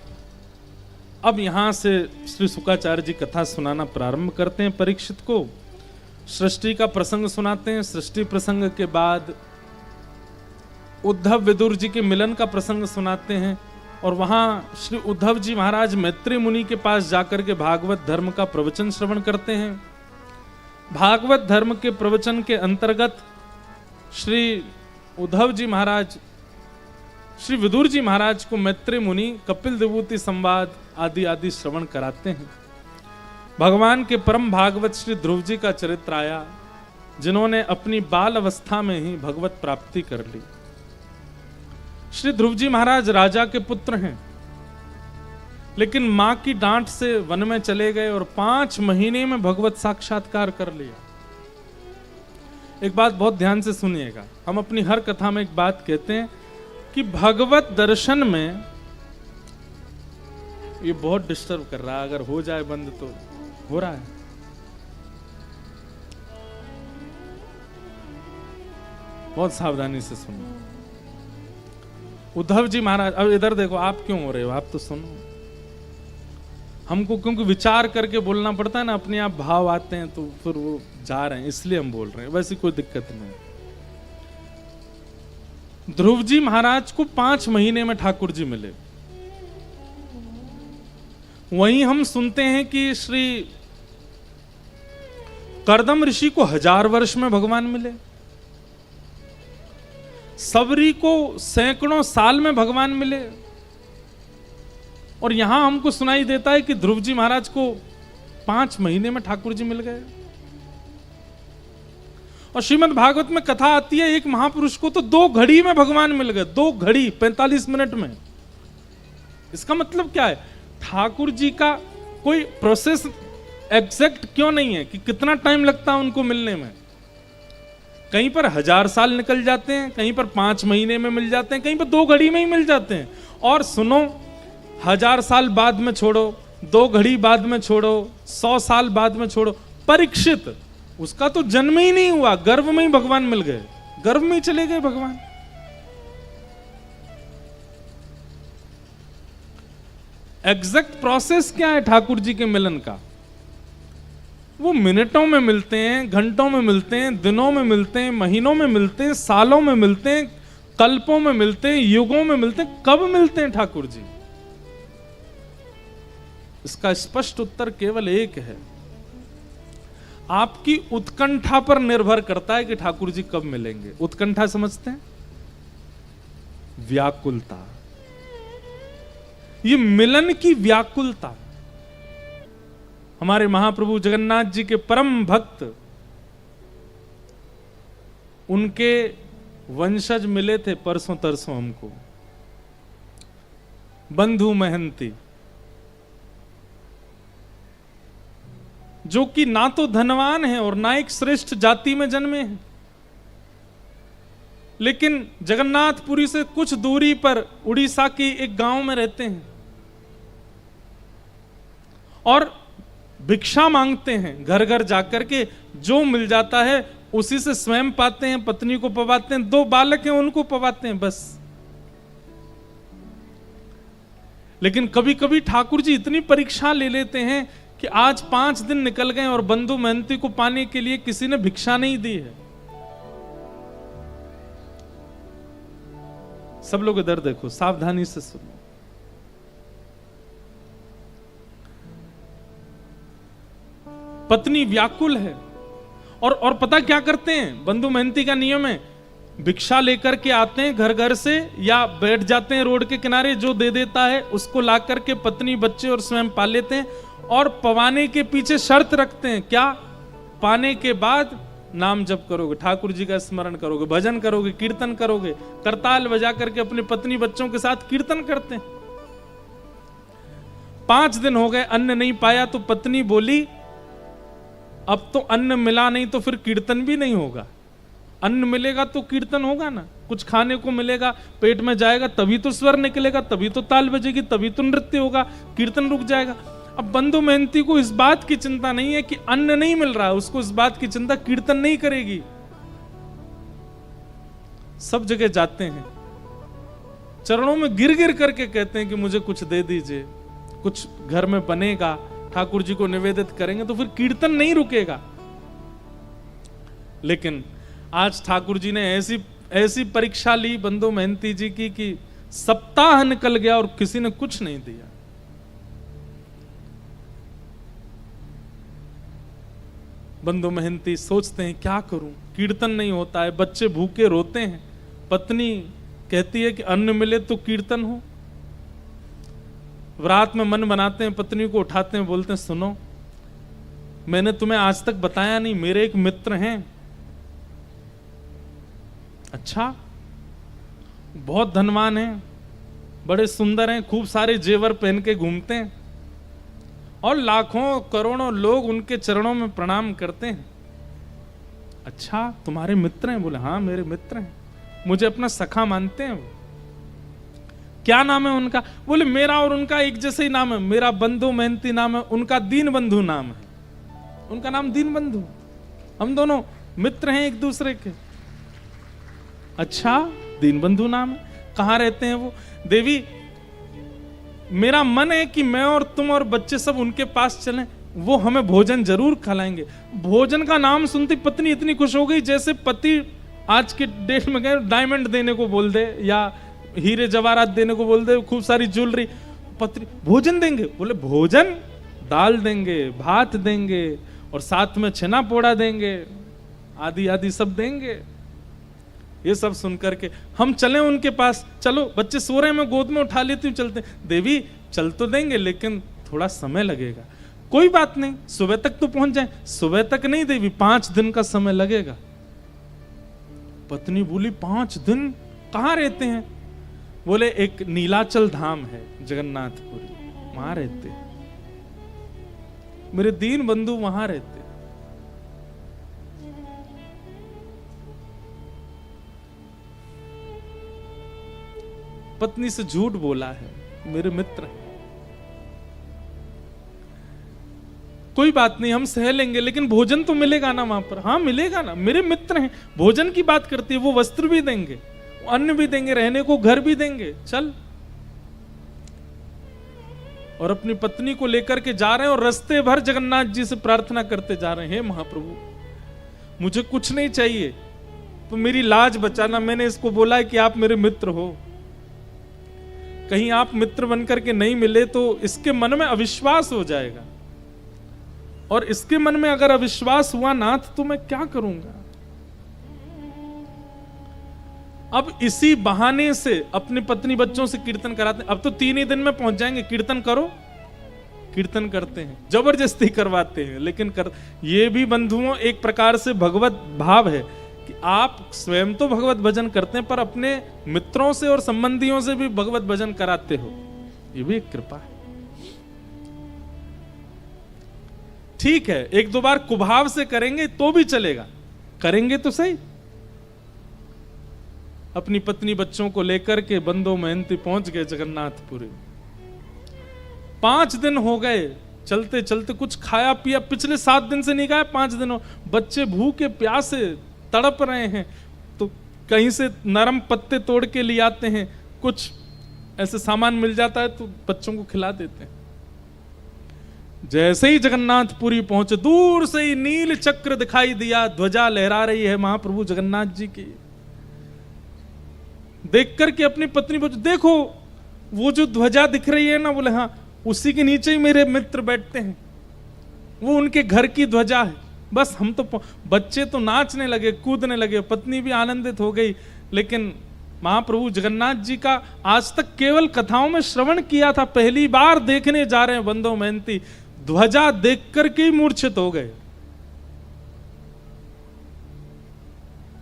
अब यहां से श्री शुकाचार्य जी कथा सुनाना प्रारंभ करते हैं परीक्षित को। सृष्टि का प्रसंग सुनाते हैं। सृष्टि प्रसंग के बाद उद्धव विदुर जी के मिलन का प्रसंग सुनाते हैं, और वहां श्री उद्धव जी महाराज मैत्री मुनि के पास जाकर के भागवत धर्म का प्रवचन श्रवण करते हैं। भागवत धर्म के प्रवचन के अंतर्गत श्री उद्धव जी महाराज श्री विदुर जी महाराज को मैत्री मुनि कपिल विभूति संवाद आदि आदि श्रवण कराते हैं। भगवान के परम भागवत श्री ध्रुव जी का चरित्र आया, जिन्होंने अपनी बाल अवस्था में ही भगवत प्राप्ति कर ली। श्री ध्रुव जी महाराज राजा के पुत्र हैं, लेकिन मां की डांट से वन में चले गए और 5 महीने में भगवत साक्षात्कार कर लिया। एक बात बहुत ध्यान से सुनिएगा, हम अपनी हर कथा में एक बात कहते हैं कि भगवत दर्शन में, ये बहुत डिस्टर्ब कर रहा है, अगर हो जाए बंद तो हो रहा है। बहुत सावधानी से सुनो। उद्धव जी महाराज, अब इधर देखो, आप क्यों हो रहे हो? आप तो सुनो। हमको क्योंकि विचार करके बोलना पड़ता है ना, अपने आप भाव आते हैं तो फिर वो जा रहे हैं, इसलिए हम बोल रहे हैं, वैसे कोई दिक्कत नहीं। ध्रुव जी महाराज को 5 महीने में ठाकुर जी मिले। वहीं हम सुनते हैं कि श्री कर्दम ऋषि को 1000 वर्ष में भगवान मिले, सबरी को सैकड़ों साल में भगवान मिले, और यहां हमको सुनाई देता है कि ध्रुव जी महाराज को 5 महीने में ठाकुर जी मिल गए। और श्रीमद् भागवत में कथा आती है, एक महापुरुष को तो 2 घड़ी में भगवान मिल गए, 2 घड़ी 45 मिनट में। इसका मतलब क्या है? ठाकुर जी का कोई प्रोसेस एग्जैक्ट क्यों नहीं है कि कितना टाइम लगता है उनको मिलने में। कहीं पर 1000 साल निकल जाते हैं, कहीं पर 5 महीने में मिल जाते हैं, कहीं पर 2 घड़ी में ही मिल जाते हैं। और सुनो, 1000 साल बाद में छोड़ो, 2 घड़ी बाद में छोड़ो, 100 साल बाद में छोड़ो, परीक्षित, उसका तो जन्म ही नहीं हुआ, गर्भ में ही भगवान मिल गए, गर्भ में ही चले गए भगवान। एग्जैक्ट प्रोसेस क्या है ठाकुर जी के मिलन का? वो मिनटों में मिलते हैं, घंटों में मिलते हैं, दिनों में मिलते हैं, महीनों में मिलते हैं, सालों में मिलते हैं, कल्पों में मिलते हैं, युगों में मिलते हैं। कब मिलते हैं ठाकुर जी? इसका स्पष्ट उत्तर केवल एक है, आपकी उत्कंठा पर निर्भर करता है कि ठाकुर जी कब मिलेंगे। उत्कंठा समझते हैं? व्याकुलता, ये मिलन की व्याकुलता। हमारे महाप्रभु जगन्नाथ जी के परम भक्त, उनके वंशज मिले थे परसों तरसों हमको, बंधु महंती, जो कि ना तो धनवान है और ना एक श्रेष्ठ जाति में जन्मे हैं, लेकिन जगन्नाथपुरी से कुछ दूरी पर उड़ीसा के एक गांव में रहते हैं और भिक्षा मांगते हैं घर घर जाकर के। जो मिल जाता है उसी से स्वयं पाते हैं, पत्नी को पवाते हैं, 2 बालक हैं उनको पवाते हैं बस। लेकिन कभी कभी ठाकुर जी इतनी परीक्षा ले लेते हैं कि आज 5 दिन निकल गए और बंधु महंती को पाने के लिए किसी ने भिक्षा नहीं दी है। सब लोग इधर देखो, सावधानी से सुनो। पत्नी व्याकुल है और पता क्या करते हैं, बंधु महंती का नियम है, भिक्षा लेकर के आते हैं घर घर से या बैठ जाते हैं रोड के किनारे, जो दे देता है उसको ला करके पत्नी बच्चे और स्वयं पा लेते हैं। और पवाने के पीछे शर्त रखते हैं, क्या? पाने के बाद नाम जप करोगे, ठाकुर जी का स्मरण करोगे, भजन करोगे, कीर्तन करोगे। करताल बजा करके अपनी पत्नी बच्चों के साथ कीर्तन करते हैं। 5 दिन हो गए, अन्न नहीं पाया, तो पत्नी बोली अब तो अन्न मिला नहीं तो फिर कीर्तन भी नहीं होगा। अन्न मिलेगा तो कीर्तन होगा ना, कुछ खाने को मिलेगा, पेट में जाएगा तभी तो स्वर निकलेगा, तभी तो ताल बजेगी, तभी तो नृत्य होगा, कीर्तन रुक जाएगा। अब बंधु महंती को इस बात की चिंता नहीं है कि अन्न नहीं मिल रहा है, उसको इस बात की चिंता कीर्तन नहीं करेगी। सब जगह जाते हैं, चरणों में गिर गिर करके कहते हैं कि मुझे कुछ दे दीजिए, कुछ घर में बनेगा, ठाकुर जी को निवेदित करेंगे तो फिर कीर्तन नहीं रुकेगा। लेकिन आज ठाकुर जी ने ऐसी परीक्षा ली बंधु महंती जी की कि सप्ताह निकल गया और किसी ने कुछ नहीं दिया। बंधु महंती सोचते हैं क्या करूं, कीर्तन नहीं होता है, बच्चे भूखे रोते हैं, पत्नी कहती है कि अन्न मिले तो कीर्तन हो। रात में मन बनाते हैं, पत्नी को उठाते हैं, बोलते हैं सुनो, मैंने तुम्हें आज तक बताया नहीं, मेरे एक मित्र हैं। अच्छा, बहुत धनवान हैं, बड़े सुंदर हैं, खूब सारे जेवर पहन के घूमते हैं और लाखों करोड़ों लोग उनके चरणों में प्रणाम करते हैं। अच्छा, तुम्हारे मित्र हैं? बोले हाँ मेरे मित्र हैं, मुझे अपना सखा मानते हैं। वो क्या नाम है उनका? बोले मेरा और उनका एक जैसे ही नाम है, मेरा बंधु महंती नाम है, उनका दीन बंधु नाम है, उनका नाम दीन बंधु, हम दोनों मित्र हैं एक दूसरे के। अच्छा, दीन बंधु नाम है, कहाँ रहते हैं वो? देवी, मेरा मन है कि मैं और तुम और बच्चे सब उनके पास चलें, वो हमें भोजन जरूर खिलाएंगे। भोजन का नाम सुनती पत्नी इतनी खुश हो गई जैसे पति आज के डेट में गए डायमंड देने को बोल दे या हीरे जवाहरात देने को बोल दे, खूब सारी ज्वेलरी। पत्नी भोजन देंगे? बोले भोजन, दाल देंगे, भात देंगे और साथ में छेना पोड़ा देंगे, आदि आदि सब देंगे। ये सब सुनकर के हम चले उनके पास, चलो बच्चे सो रहे हैं, मैं गोद में उठा लेती हूँ, चलते। देवी चल तो देंगे लेकिन थोड़ा समय लगेगा। कोई बात नहीं, सुबह तक तो पहुंच जाए। सुबह तक नहीं देवी, 5 दिन का समय लगेगा। पत्नी बोली 5 दिन? कहाँ रहते हैं? बोले एक नीलाचल धाम है जगन्नाथपुरी, वहां रहते हैं। मेरे दीन बंधु वहां रहते। पत्नी से झूठ बोला है, मेरे मित्र हैं, कोई बात नहीं हम सह लेंगे, लेकिन भोजन तो मिलेगा ना वहां पर। हाँ मिलेगा ना, मेरे मित्र हैं। भोजन की बात करती है, वो वस्त्र भी देंगे, अन्न भी देंगे, रहने को घर भी देंगे, चल। और अपनी पत्नी को लेकर के जा रहे हैं और रास्ते भर जगन्नाथ जी से प्रार्थना करते जा रहे हैं, हे महाप्रभु मुझे कुछ नहीं चाहिए, तो मेरी लाज बचाना। मैंने इसको बोला है कि आप मेरे मित्र हो, कहीं आप मित्र बनकर के नहीं मिले तो इसके मन में अविश्वास हो जाएगा, और इसके मन में अगर अविश्वास हुआ नाथ तो मैं क्या करूंगा। अब इसी बहाने से अपनी पत्नी बच्चों से कीर्तन कराते हैं। अब तो 3 ही दिन में पहुंच जाएंगे, कीर्तन करो, कीर्तन करते हैं, जबरदस्ती करवाते हैं, लेकिन ये भी बंधुओं एक प्रकार से भगवत भाव है कि आप स्वयं तो भगवत भजन करते हैं, पर अपने मित्रों से और संबंधियों से भी भगवत भजन कराते हो, ये भी एक कृपा है। ठीक है, 1-2 बार कुभाव से करेंगे तो भी चलेगा, करेंगे तो सही। अपनी पत्नी बच्चों को लेकर के बंदो महंती पहुंच गए जगन्नाथपुरी। 5 दिन हो गए चलते चलते, कुछ खाया पिया पिछले 7 दिन से नहीं खाया, 5 दिनों बच्चे भूखे प्यासे तड़प रहे हैं, तो कहीं से नरम पत्ते तोड़ के ले आते हैं, कुछ ऐसे सामान मिल जाता है तो बच्चों को खिला देते हैं। जैसे ही जगन्नाथपुरी पहुंचे, दूर से ही नील चक्र दिखाई दिया, ध्वजा लहरा रही है महाप्रभु जगन्नाथ जी की। देख करके अपनी पत्नी बोले, देखो वो जो ध्वजा दिख रही है ना, बोले हाँ उसी के नीचे ही मेरे मित्र बैठते हैं, वो उनके घर की ध्वजा है। बस हम तो बच्चे तो नाचने लगे, कूदने लगे, पत्नी भी आनंदित हो गई। लेकिन महाप्रभु जगन्नाथ जी का आज तक केवल कथाओं में श्रवण किया था, पहली बार देखने जा रहे हैं बंदो महंती, ध्वजा देख करके ही मूर्छित हो गए।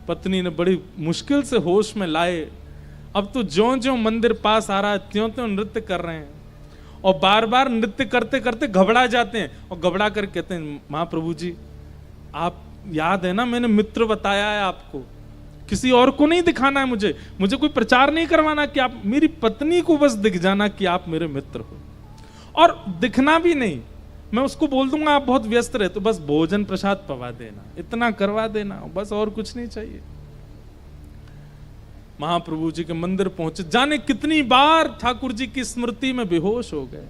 पत्नी ने बड़ी मुश्किल से होश में लाए। अब तो ज्यों-ज्यों मंदिर पास आ रहा है त्यों-त्यों नृत्य कर रहे हैं, और बार बार नृत्य करते करते घबरा जाते हैं, और घबरा कर कहते हैं महाप्रभु जी आप याद है ना, मैंने मित्र बताया है आपको, किसी और को नहीं दिखाना है, मुझे कोई प्रचार नहीं करवाना, कि आप मेरी पत्नी को बस दिख जाना कि आप मेरे मित्र हो, और दिखना भी नहीं, मैं उसको बोल दूंगा आप बहुत व्यस्त रहे, तो बस भोजन प्रसाद पवा देना, इतना करवा देना, बस और कुछ नहीं चाहिए। महाप्रभु जी के मंदिर पहुंचे, जाने कितनी बार ठाकुर जी की स्मृति में बेहोश हो गए।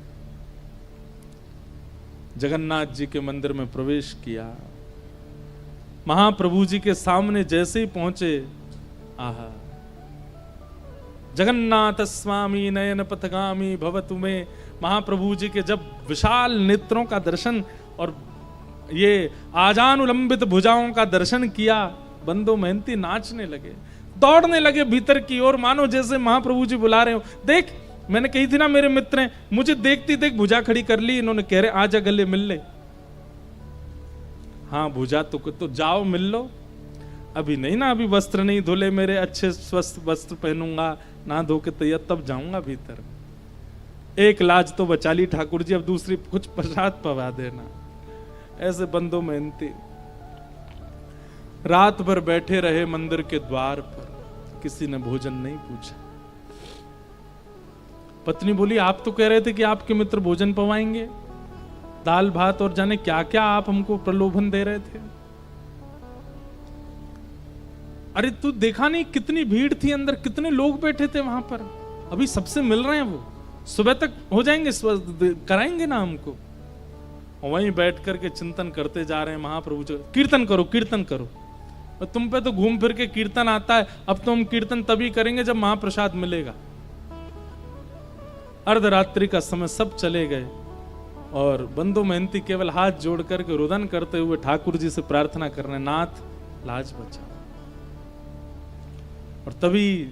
जगन्नाथ जी के मंदिर में प्रवेश किया, महाप्रभु जी के सामने जैसे ही पहुंचे, आहा जगन्नाथ स्वामी नयन पथगामी भवतु में, महाप्रभु जी के जब विशाल नेत्रों का दर्शन और ये आजानुलंबित भुजाओं का दर्शन किया, बंदो महंती नाचने लगे, दौड़ने लगे भीतर की ओर, मानो जैसे महाप्रभु जी बुला रहे हो। देख मैंने कही थी ना मेरे मित्र हैं, मुझे देखती देख भुजा खड़ी कर ली इन्होंने, कह रहे आजा गले मिल ले। हाँ भुजा तो जाओ मिल लो, अभी नहीं ना, अभी वस्त्र नहीं धुले मेरे, अच्छे स्वस्थ वस्त्र पहनूंगा, ना धो के तैयार तब जाऊंगा भीतर। एक लाज तो बचा ली ठाकुर जी, अब दूसरी कुछ प्रसाद पवा देना। ऐसे बंदो मेहनती रात भर बैठे रहे मंदिर के द्वार पर, किसी ने भोजन नहीं पूछा। पत्नी बोली आप तो कह रहे थे कि आपके मित्र भोजन पवाएंगे, दाल भात और जाने क्या क्या आप हमको प्रलोभन दे रहे थे। अरे तू देखा नहीं कितनी भीड़ थी अंदर, कितने लोग बैठे थे वहां पर, अभी सबसे मिल रहे हैं, वो सुबह तक हो जाएंगे, कराएंगे ना हमको। वहीं बैठ करके चिंतन करते जा रहे हैं महाप्रभु जी, कीर्तन करो कीर्तन करो, तुम पे तो घूम फिर के कीर्तन आता है, अब तो हम कीर्तन तभी करेंगे जब महाप्रसाद मिलेगा। अर्धरात्रि का समय सब चले गए, और बंदो महंती केवल हाथ जोड़ करके रुदन करते हुए ठाकुर जी से प्रार्थना कर रहे, नाथ लाज बचा। और तभी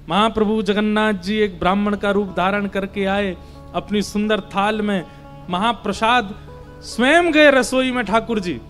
महाप्रभु जगन्नाथ जी एक ब्राह्मण का रूप धारण करके आए, अपनी सुंदर थाल में महाप्रसाद स्वयं गए रसोई में ठाकुर जी,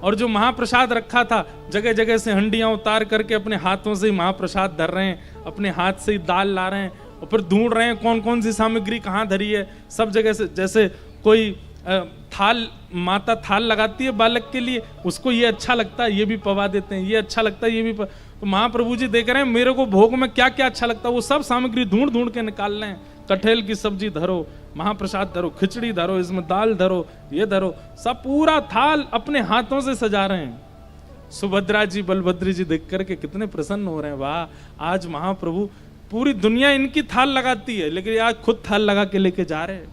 और जो महाप्रसाद रखा था जगह जगह से हंडियां उतार करके अपने हाथों से ही महाप्रसाद धर रहे हैं, अपने हाथ से ही दाल ला रहे हैं, और फिर ढूंढ रहे हैं कौन कौन सी सामग्री कहाँ धरी है। सब जगह से जैसे कोई थाल, माता थाल लगाती है बालक के लिए, उसको ये अच्छा लगता है ये भी पवा देते हैं, ये अच्छा लगता है ये भी तो महाप्रभु जी देख रहे हैं मेरे को भोग में क्या क्या अच्छा लगता है, वो सब सामग्री ढूंढ ढूंढ के निकाल रहे हैं। कटहल की सब्जी धरो, महाप्रसाद धरो, खिचड़ी धरो, इसमें दाल धरो, ये धरो, सब पूरा थाल अपने हाथों से सजा रहे हैं। सुभद्रा जी बलभद्र जी देख करके कितने प्रसन्न हो रहे हैं, वाह आज महाप्रभु, पूरी दुनिया इनकी थाल लगाती है लेकिन आज खुद थाल लगा के लेके जा रहे हैं।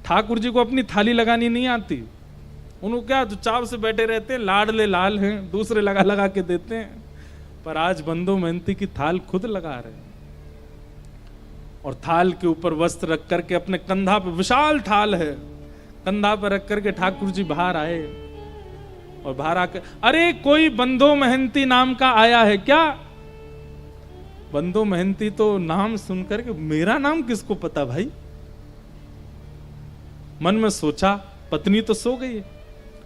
ठाकुर जी को अपनी थाली लगानी नहीं आती, उनको क्या चाव से बैठे रहते हैं, लाडले लाल हैं, दूसरे लगा लगा के देते हैं, पर आज बंदो मेहनती की थाल खुद लगा रहे हैं। और थाल के ऊपर वस्त्र रख करके अपने कंधा पे, विशाल थाल है, कंधा पर रख करके ठाकुर जी बाहर आए। और बाहर आकर, अरे कोई बंदो मेहनती नाम का आया है क्या? बंदो मेहनती तो नाम सुनकर के मेरा नाम किसको पता भाई? मन में सोचा, पत्नी तो सो गई है,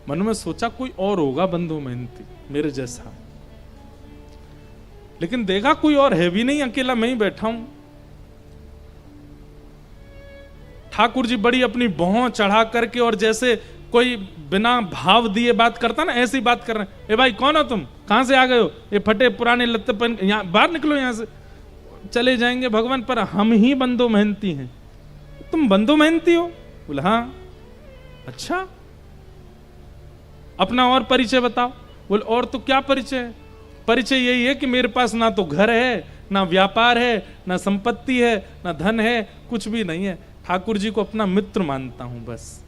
मन में सोचा कोई और होगा बंदो मेहनती मेरे जैसा, लेकिन देखा कोई और है भी नहीं, अकेला मैं ही बैठा हूं। ठाकुर जी बड़ी अपनी भौं चढ़ा करके और जैसे कोई बिना भाव दिए बात करता ना, ऐसी बात कर रहे हैं। ए भाई कौन हो तुम, कहां से आ गए हो, ये फटे पुराने लत्ते पहन, यहां बाहर निकलो, यहां से चले जाएंगे भगवान, पर हम ही बंदो मेहनती हैं। तुम बंदो मेहनती हो? बोले हाँ। अच्छा, अपना और परिचय बताओ। बोले और तो क्या परिचय है? परिचय यही है कि मेरे पास ना तो घर है, ना व्यापार है, ना संपत्ति है, ना धन है, कुछ भी नहीं है, ठाकुर जी को अपना मित्र मानता हूं बस।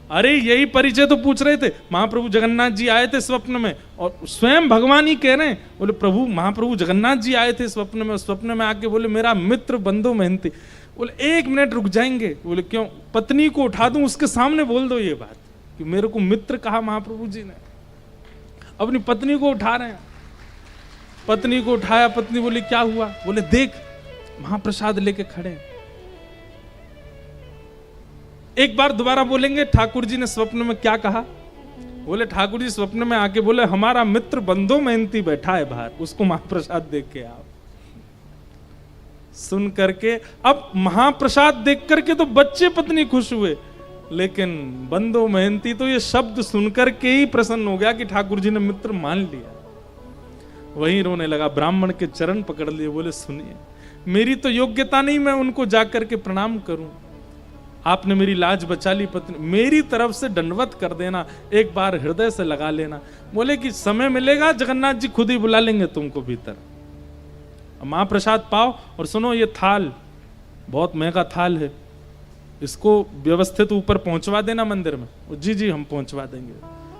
अरे यही परिचय तो पूछ रहे थे, महाप्रभु जगन्नाथ जी आए थे स्वप्न में और स्वयं भगवान ही कह रहे हैं, बोले प्रभु महाप्रभु जगन्नाथ जी आए थे स्वप्न में, स्वप्न में आके बोले मेरा मित्र बंदो मेहनती। बोले एक मिनट रुक जाएंगे? बोले क्यों? पत्नी को उठा दूं उसके सामने बोल दो ये बात कि मेरे को मित्र कहा महाप्रभु जी ने। अपनी पत्नी को उठा रहे हैं, पत्नी को उठाया, पत्नी बोली क्या हुआ? बोले देख महाप्रसाद लेके खड़े हैं। एक बार दोबारा बोलेंगे ठाकुर जी ने स्वप्न में क्या कहा? बोले ठाकुर जी स्वप्न में आके बोले हमारा मित्र बंदो मेहनती बैठा है बाहर, उसको महाप्रसाद देख के आओ। सुन करके अब महाप्रसाद देख करके तो बच्चे पत्नी खुश हुए, लेकिन बंदो मेहनती तो ये शब्द सुनकर के ही प्रसन्न हो गया कि ठाकुर जी ने मित्र मान लिया। वहीं रोने लगा, ब्राह्मण के चरण पकड़ लिए, बोले सुनिए मेरी तो योग्यता नहीं मैं उनको जाकर के प्रणाम करूं, आपने मेरी लाज बचा ली, पत्नी मेरी तरफ से दंडवत कर देना, एक बार हृदय से लगा लेना। बोले कि समय मिलेगा जगन्नाथ जी खुद ही बुला लेंगे तुमको भीतर, महाप्रसाद पाओ। और सुनो ये थाल बहुत महंगा थाल है, इसको व्यवस्थित ऊपर पहुंचवा देना मंदिर में। जी जी हम पहुंचवा देंगे।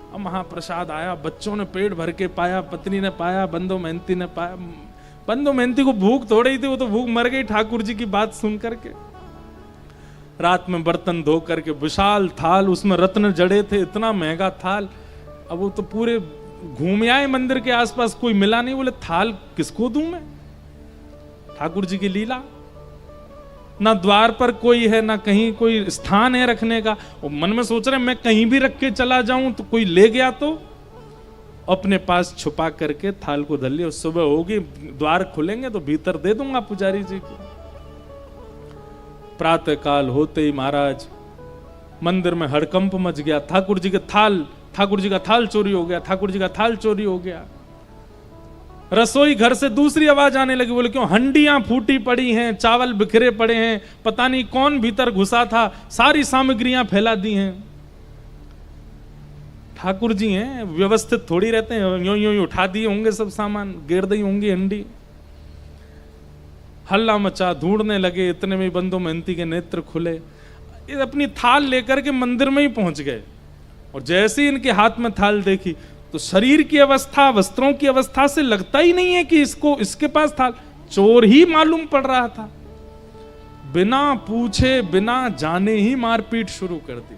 अब महाप्रसाद आया, बच्चों ने पेट भर के पाया, पत्नी ने पाया, बंदो मेहनती ने पाया। बंदो मेहनती को भूख थोड़ी थी, वो तो भूख मर गई ठाकुर जी की बात सुन करके। रात में बर्तन धो करके विशाल थाल, उसमें रत्न जड़े थे, इतना महंगा थाल। अब वो तो पूरे घूम आए मंदिर के आसपास, कोई मिला नहीं। बोले थाल किसको दूं मैं? ठाकुर जी की लीला, ना द्वार पर कोई है, ना कहीं कोई स्थान है रखने का। और मन में सोच रहे मैं कहीं भी रख के चला जाऊं तो कोई ले गया तो, अपने पास छुपा करके थाल को धर लिया। सुबह होगी, द्वार खुलेंगे तो भीतर दे दूंगा पुजारी जी को। प्रातः काल होते ही महाराज मंदिर में हड़कंप मच गया। ठाकुर जी का थाल चोरी हो गया, ठाकुर जी का थाल चोरी हो गया। रसोई घर से दूसरी आवाज आने लगी। बोले क्यों? हंडियां फूटी पड़ी हैं, चावल बिखरे पड़े हैं, पता नहीं कौन भीतर घुसा था, सारी सामग्रियां फैला दी हैं। ठाकुर जी हैं, व्यवस्थित थोड़ी रहते हैं, यूं यूं उठा दिए होंगे सब सामान, गिर दी होंगी हंडी। हल्ला मचा, ढूंढने लगे, इतने में बंदो मेहनती के नेत्र खुले, ये अपनी थाल लेकर के मंदिर में ही पहुंच गए। और जैसे ही इनके हाथ में थाल देखी तो शरीर की अवस्था, वस्त्रों की अवस्था से लगता ही नहीं है कि इसके पास थाल, चोर ही मालूम पड़ रहा था। बिना पूछे बिना जाने ही मारपीट शुरू कर दी।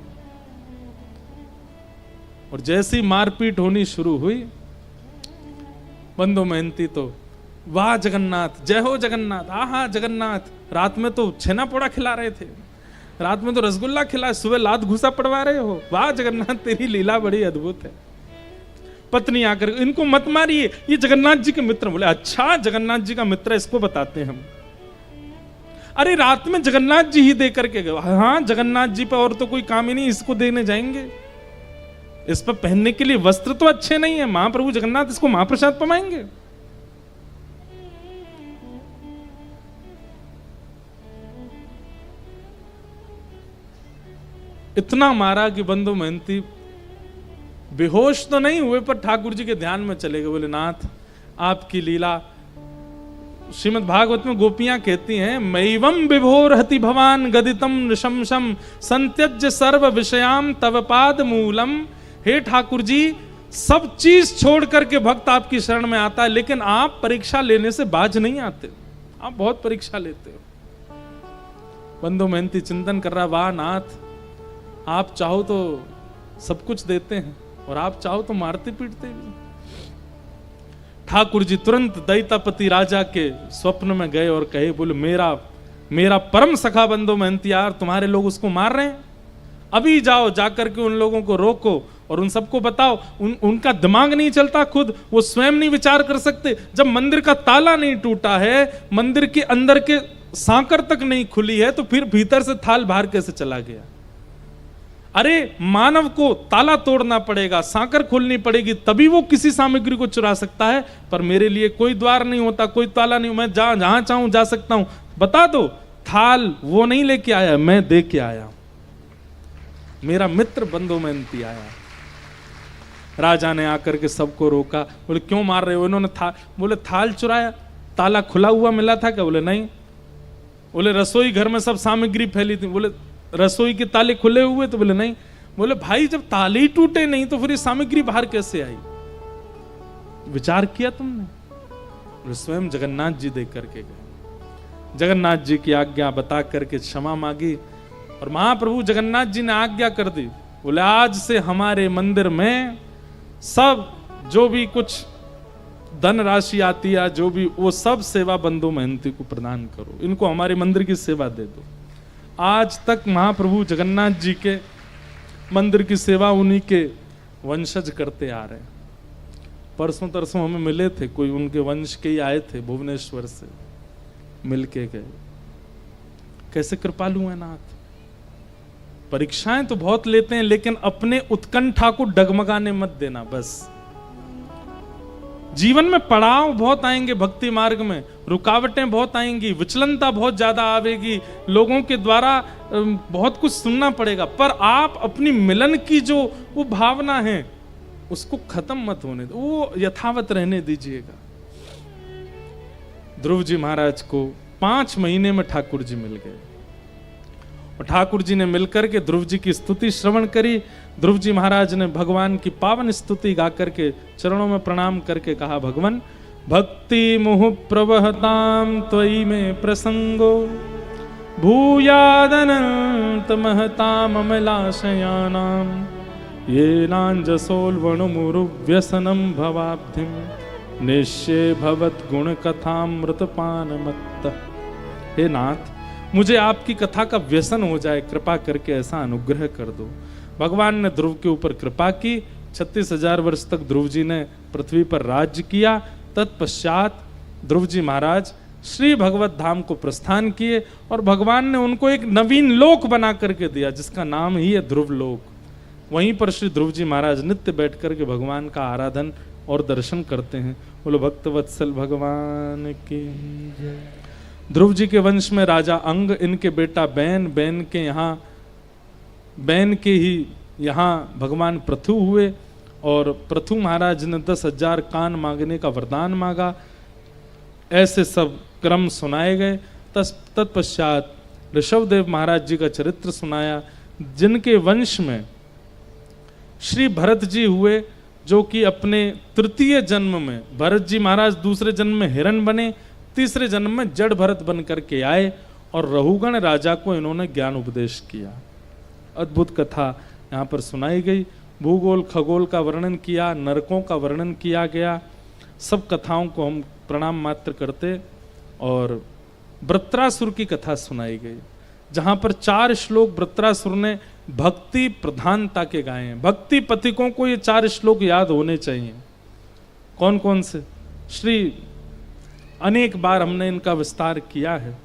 और जैसी मारपीट होनी शुरू हुई, बंदो मेहनती तो वाह जगन्नाथ, जय हो जगन्नाथ, आहा जगन्नाथ, रात में तो छेना पोड़ा खिला रहे थे, रात में तो रसगुल्ला खिला, सुबह लात घुसा पड़वा रहे हो, वाह जगन्नाथ तेरी लीला बड़ी अद्भुत है। पत्नी आकर इनको मत मारिए, ये जगन्नाथ जी के मित्र। बोले अच्छा जगन्नाथ जी का मित्र, इसको बताते हैं हम। अरे रात में जगन्नाथ जी ही दे करके गए। हाँ, जगन्नाथ जी पे और तो कोई काम ही नहीं, इसको देने जाएंगे? इस पर पहनने के लिए वस्त्र तो अच्छे नहीं है, महाप्रभु जगन्नाथ इसको महाप्रसाद पमाएंगे? इतना मारा कि बंधु महंती बेहोश तो नहीं हुए, पर ठाकुर जी के ध्यान में चले गए। बोले नाथ, आपकी लीला, श्रीमद् भागवत में गोपियां कहती हैं, मैवम विभोरहति भवान गदितम नृशंसम संत्यज्य सर्व विषयाम तव पाद मूलम। हे ठाकुर जी, सब चीज छोड़ करके भक्त आपकी शरण में आता है, लेकिन आप परीक्षा लेने से बाज नहीं आते, आप बहुत परीक्षा लेते हो। बंधु महंती चिंतन कर रहा, वाह नाथ, आप चाहो तो सब कुछ देते हैं और आप चाहो तो मारते पीटते भी। ठाकुर जी तुरंत दैतापति राजा के स्वप्न में गए और कहे, बोले मेरा परम सखा बंधु महंती यार, तुम्हारे लोग उसको मार रहे हैं, अभी जाओ, जाकर के उन लोगों को रोको और उन सबको बताओ। उनका दिमाग नहीं चलता, खुद वो स्वयं नहीं विचार कर सकते। जब मंदिर का ताला नहीं टूटा है, मंदिर के अंदर के सांकर तक नहीं खुली है, तो फिर भीतर से थाल बाहर कैसे चला गया? अरे मानव को ताला तोड़ना पड़ेगा, सांकर खोलनी पड़ेगी, तभी वो किसी सामग्री को चुरा सकता है। पर मेरे लिए कोई द्वार नहीं होता, कोई ताला नहीं, मैं जहां चाहूं जा सकता हूं। बता दो, थाल वो नहीं लेके आया, मैं दे के आया, मेरा मित्र बंधु महंती आया। राजा ने आकर के सबको रोका, बोले क्यों मार रहे हो? इन्होंने बोले थाल चुराया, ताला खुला हुआ मिला था क्या? बोले नहीं। बोले रसोई घर में सब सामग्री फैली थी, बोले रसोई के ताले खुले हुए? तो बोले नहीं। बोले भाई, जब ताले ही टूटे नहीं तो फिर ये सामग्री बाहर कैसे आई? विचार किया तुमने? बोले स्वयं जगन्नाथ जी देख करके गए, जगन्नाथ जी की आज्ञा बता करके क्षमा मांगी और महाप्रभु जगन्नाथ जी ने आज्ञा कर दी। बोले आज से हमारे मंदिर में सब जो भी कुछ धन राशि आती है, जो भी, वो सब सेवा बंधु महंती को प्रदान करो, इनको हमारे मंदिर की सेवा दे दो। आज तक महाप्रभु जगन्नाथ जी के मंदिर की सेवा उन्हीं के वंशज करते आ रहे हैं। परसों तरसों हमें मिले थे, कोई उनके वंश के ही आए थे, भुवनेश्वर से मिल के गए। कैसे कृपालु है नाथ। परीक्षाएं तो बहुत लेते हैं, लेकिन अपने उत्कंठा को डगमगाने मत देना। बस जीवन में पड़ाव बहुत आएंगे, भक्ति मार्ग में रुकावटें बहुत आएंगी, विचलनता बहुत ज्यादा आवेगी, लोगों के द्वारा बहुत कुछ सुनना पड़ेगा, पर आप अपनी मिलन की जो वो भावना है उसको खत्म मत होने दो, वो यथावत रहने दीजिएगा। ध्रुव जी महाराज को 5 महीने में ठाकुर जी मिल गए और ठाकुर जी ने मिलकर के ध्रुव जी की स्तुति श्रवण करी। ध्रुव जी महाराज ने भगवान की पावन स्तुति गा करके चरणों में प्रणाम करके कहा, भगवान भक्ति मुहु प्रवहताम त्वयि में प्रसंगो भूयादनंत महताम अमलाशयानाम ये नांजसोल्वणुमुरु व्यसनम भवाब्धिम निश्चय भवत गुण कथामृत पान मत्त। हे नाथ, मुझे आपकी कथा का व्यसन हो जाए, कृपा करके ऐसा अनुग्रह कर दो। भगवान ने ध्रुव के ऊपर कृपा की। 36,000 वर्ष तक ध्रुव जी ने पृथ्वी पर राज्य किया। तत्पश्चात ध्रुव जी महाराज श्री भगवत धाम को प्रस्थान किए और भगवान ने उनको एक नवीन लोक बना करके दिया, जिसका नाम ही है ध्रुव लोक। वहीं पर श्री ध्रुव जी महाराज नित्य बैठ करके भगवान का आराधन और दर्शन करते हैं। बोलो भक्तवत्सल भगवान की जय। ध्रुव जी के वंश में राजा अंग, इनके बेटा बैन, बैन के ही यहाँ भगवान पृथु हुए और पृथु महाराज ने 10,000 कान मांगने का वरदान मांगा। ऐसे सब क्रम सुनाए गए। तत्पश्चात ऋषभदेव महाराज जी का चरित्र सुनाया, जिनके वंश में श्री भरत जी हुए, जो कि अपने तृतीय जन्म में भरत जी महाराज दूसरे जन्म में हिरण बने, तीसरे जन्म में जड़ भरत बन करके आए और रहुगण राजा को इन्होंने ज्ञान उपदेश किया। अद्भुत कथा यहाँ पर सुनाई गई। भूगोल खगोल का वर्णन किया, नरकों का वर्णन किया गया। सब कथाओं को हम प्रणाम मात्र करते और वृत्रासुर की कथा सुनाई गई, जहाँ पर 4 श्लोक वृत्रासुर ने भक्ति प्रधानता के गाए हैं। भक्ति पथिकों को ये 4 श्लोक याद होने चाहिए। कौन कौन से? श्री अनेक बार हमने इनका विस्तार किया है।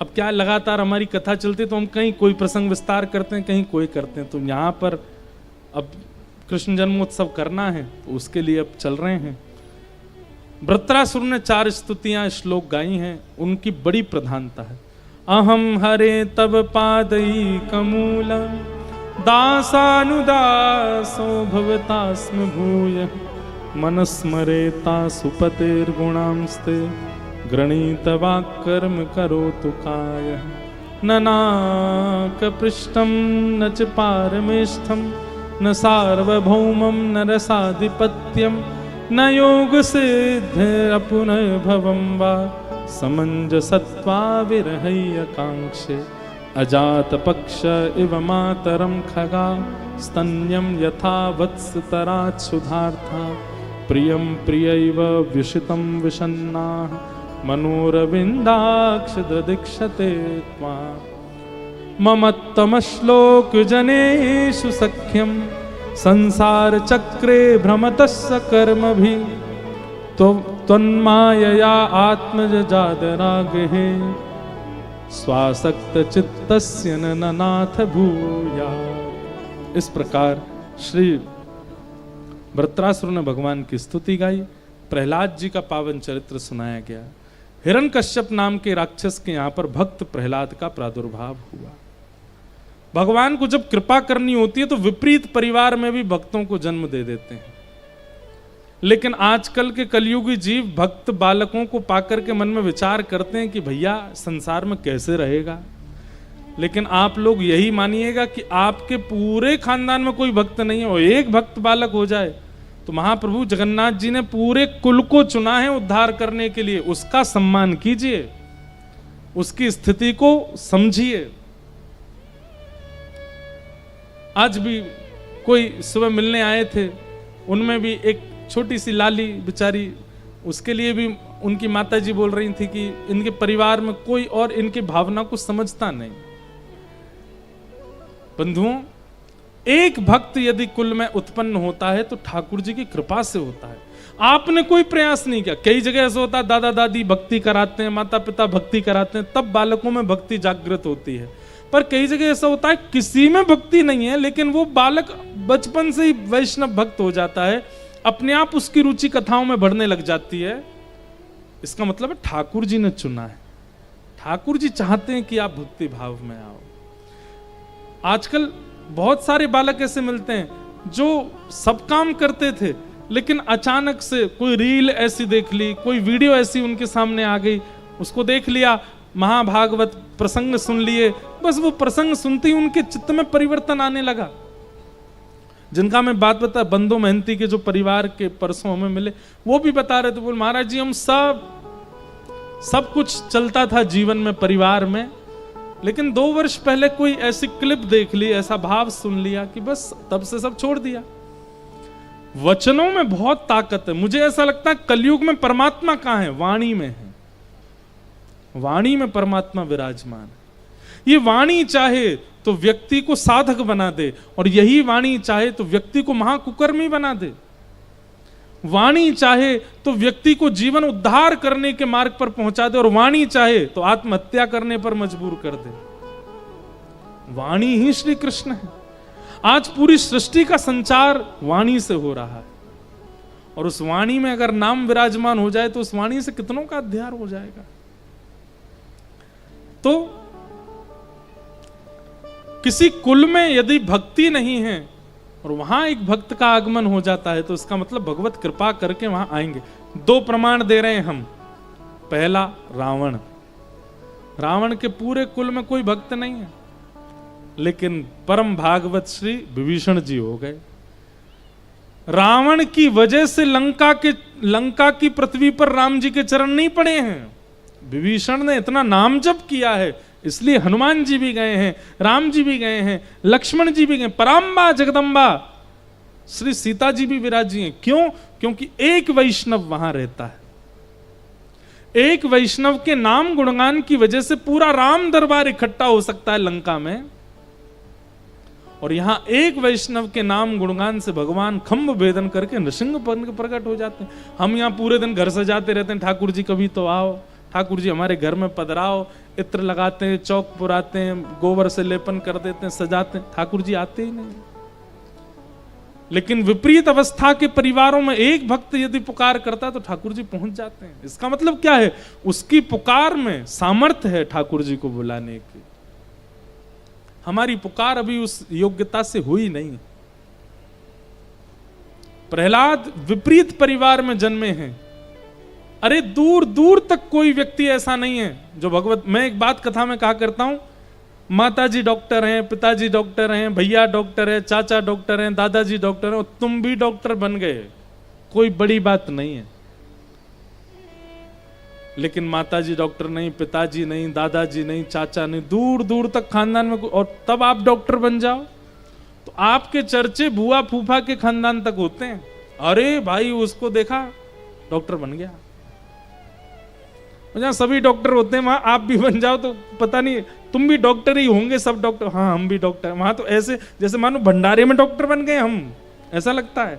अब क्या लगातार हमारी कथा चलती तो हम कहीं कोई प्रसंग विस्तार करते हैं, कहीं कोई करते हैं। तो यहाँ पर अब कृष्ण जन्मोत्सव करना है तो उसके लिए अब चल रहे हैं। वृत्रासुर ने 4 स्तुतियां श्लोक गाई हैं, उनकी बड़ी प्रधानता है। अहम हरे तब पादई कमूलम दासानुदासो भवतास्म भूय मनस्मरेता सुपतेर्गुणांस्ते गृणीत वाक्कर्म करोतु काय न नाकपृष्ठं न च पारमेष्ठं न सार्वभौमं न रसाधिपत्यं न योगसिद्धिरपुनर्भवं वा समञ्जसत्वा विरहैकाङ्क्षे अजातपक्ष इव मातरं खगा स्तन्यं यथा वत्सतराच्छुधार्था प्रियं प्रियैव व्युषितं विषन्नाः मनोरविन्दाक्ष ददीक्षते त्वां ममत्तमश्लोकजनेषु सख्यं संसारचक्रे भ्रमतस्य कर्मभिः त्वन्मायया आत्मजजादरागहे स्वासक्तचित्तस्य न नाथ भूयात्। इस प्रकार श्री वृत्रासुर ने भगवान की स्तुति गाई, प्रहलाद जी का पावन चरित्र सुनाया गया। हिरण्यकश्यप नाम के राक्षस के यहाँ पर भक्त प्रहलाद का प्रादुर्भाव हुआ। भगवान को जब कृपा करनी होती है तो विपरीत परिवार में भी भक्तों को जन्म दे देते हैं। लेकिन आजकल के कलयुगी जीव भक्त बालकों को पाकर के मन में विचार करते हैं कि भैया संसार में कैसे रहेगा। लेकिन आप लोग यही मानिएगा कि आपके पूरे खानदान में कोई भक्त नहीं है और एक भक्त बालक हो जाए तो महाप्रभु जगन्नाथ जी ने पूरे कुल को चुना है उद्धार करने के लिए। उसका सम्मान कीजिए, उसकी स्थिति को समझिए। आज भी कोई सुबह मिलने आए थे, उनमें भी एक छोटी सी लाली बेचारी, उसके लिए भी उनकी माता जी बोल रही थी कि इनके परिवार में कोई और इनकी भावना को समझता नहीं। बंधुओं, एक भक्त यदि कुल में उत्पन्न होता है तो ठाकुर जी की कृपा से होता है। आपने कोई प्रयास नहीं किया। कई जगह ऐसा होता है दादा दादी भक्ति कराते हैं, माता पिता भक्ति कराते हैं, तब बालकों में भक्ति जागृत होती है। पर कई जगह ऐसा होता है किसी में भक्ति नहीं है लेकिन वो बालक बचपन से ही वैष्णव भक्त हो जाता है, अपने आप उसकी रुचि कथाओं में बढ़ने लग जाती है। इसका मतलब है ठाकुर जी ने चुना है। ठाकुर जी चाहते हैं कि आप भक्ति भाव में आओ। आजकल बहुत सारे बालक ऐसे मिलते हैं जो सब काम करते थे लेकिन अचानक से कोई रील ऐसी देख ली, कोई वीडियो ऐसी उनके सामने आ गई, उसको देख लिया, महाभागवत प्रसंग सुन लिए, बस वो प्रसंग सुनते ही उनके चित्त में परिवर्तन आने लगा। जिनका मैं बात बता, बंदो महंती के जो परिवार के परसों हमें मिले, वो भी बता रहे थे, बोल महाराज जी हम सब कुछ चलता था जीवन में परिवार में, लेकिन 2 वर्ष पहले कोई ऐसी क्लिप देख ली, ऐसा भाव सुन लिया कि बस तब से सब छोड़ दिया। वचनों में बहुत ताकत है। मुझे ऐसा लगता है कलयुग में परमात्मा कहाँ है? वाणी में है। वाणी में परमात्मा विराजमान है। ये वाणी चाहे तो व्यक्ति को साधक बना दे और यही वाणी चाहे तो व्यक्ति को महाकुकर्मी बना दे। वाणी चाहे तो व्यक्ति को जीवन उद्धार करने के मार्ग पर पहुंचा दे और वाणी चाहे तो आत्महत्या करने पर मजबूर कर दे। वाणी ही श्री कृष्ण है। आज पूरी सृष्टि का संचार वाणी से हो रहा है और उस वाणी में अगर नाम विराजमान हो जाए तो उस वाणी से कितनों का अध्यार हो जाएगा। तो किसी कुल में यदि भक्ति नहीं है और वहां एक भक्त का आगमन हो जाता है तो इसका मतलब भगवत कृपा करके वहां आएंगे। 2 प्रमाण दे रहे हैं हम। पहला, रावण के पूरे कुल में कोई भक्त नहीं है लेकिन परम भागवत श्री विभीषण जी हो गए। रावण की वजह से लंका की पृथ्वी पर राम जी के चरण नहीं पड़े हैं। विभीषण ने इतना नाम जप किया है इसलिए हनुमान जी भी गए हैं, राम जी भी गए हैं, लक्ष्मण जी भी गए, पराम्बा जगदम्बा श्री सीता जी भी विराजी हैं। क्यों? क्योंकि एक वैष्णव वहां रहता है। एक वैष्णव के नाम गुणगान की वजह से पूरा राम दरबार इकट्ठा हो सकता है लंका में, और यहां एक वैष्णव के नाम गुणगान से भगवान खम्भ भेदन करके नृसिंह प्रकट हो जाते हैं। हम यहां पूरे दिन घर सजाते रहते हैं, ठाकुर जी कभी तो आओ, ठाकुर जी हमारे घर में पधराओ, इत्र लगाते हैं, चौक पुराते हैं, गोबर से लेपन कर देते हैं, सजाते हैं, ठाकुर जी आते ही नहीं। लेकिन विपरीत अवस्था के परिवारों में एक भक्त यदि पुकार करता है तो ठाकुर जी पहुंच जाते हैं। इसका मतलब क्या है? उसकी पुकार में सामर्थ्य है ठाकुर जी को बुलाने की। हमारी पुकार अभी उस योग्यता से हुई नहीं। प्रहलाद विपरीत परिवार में जन्मे हैं। अरे दूर दूर तक कोई व्यक्ति ऐसा नहीं है जो भगवत, मैं एक बात कथा में कहा करता हूं, माताजी डॉक्टर हैं, पिताजी डॉक्टर हैं, भैया डॉक्टर है, चाचा डॉक्टर हैं, दादाजी डॉक्टर हैं, और तुम भी डॉक्टर बन गए, कोई बड़ी बात नहीं है। लेकिन माताजी डॉक्टर नहीं, पिताजी नहीं, दादाजी नहीं, चाचा नहीं, दूर दूर तक खानदान में, और तब आप डॉक्टर बन जाओ तो आपके चर्चे बुआ फूफा के खानदान तक होते हैं। अरे भाई उसको देखा डॉक्टर बन गया। जहां सभी डॉक्टर होते हैं वहां आप भी बन जाओ तो पता नहीं तुम भी डॉक्टर ही होंगे, सब डॉक्टर, हाँ हम भी डॉक्टर। वहां तो ऐसे जैसे मानो भंडारे में डॉक्टर बन गए हम, ऐसा लगता है।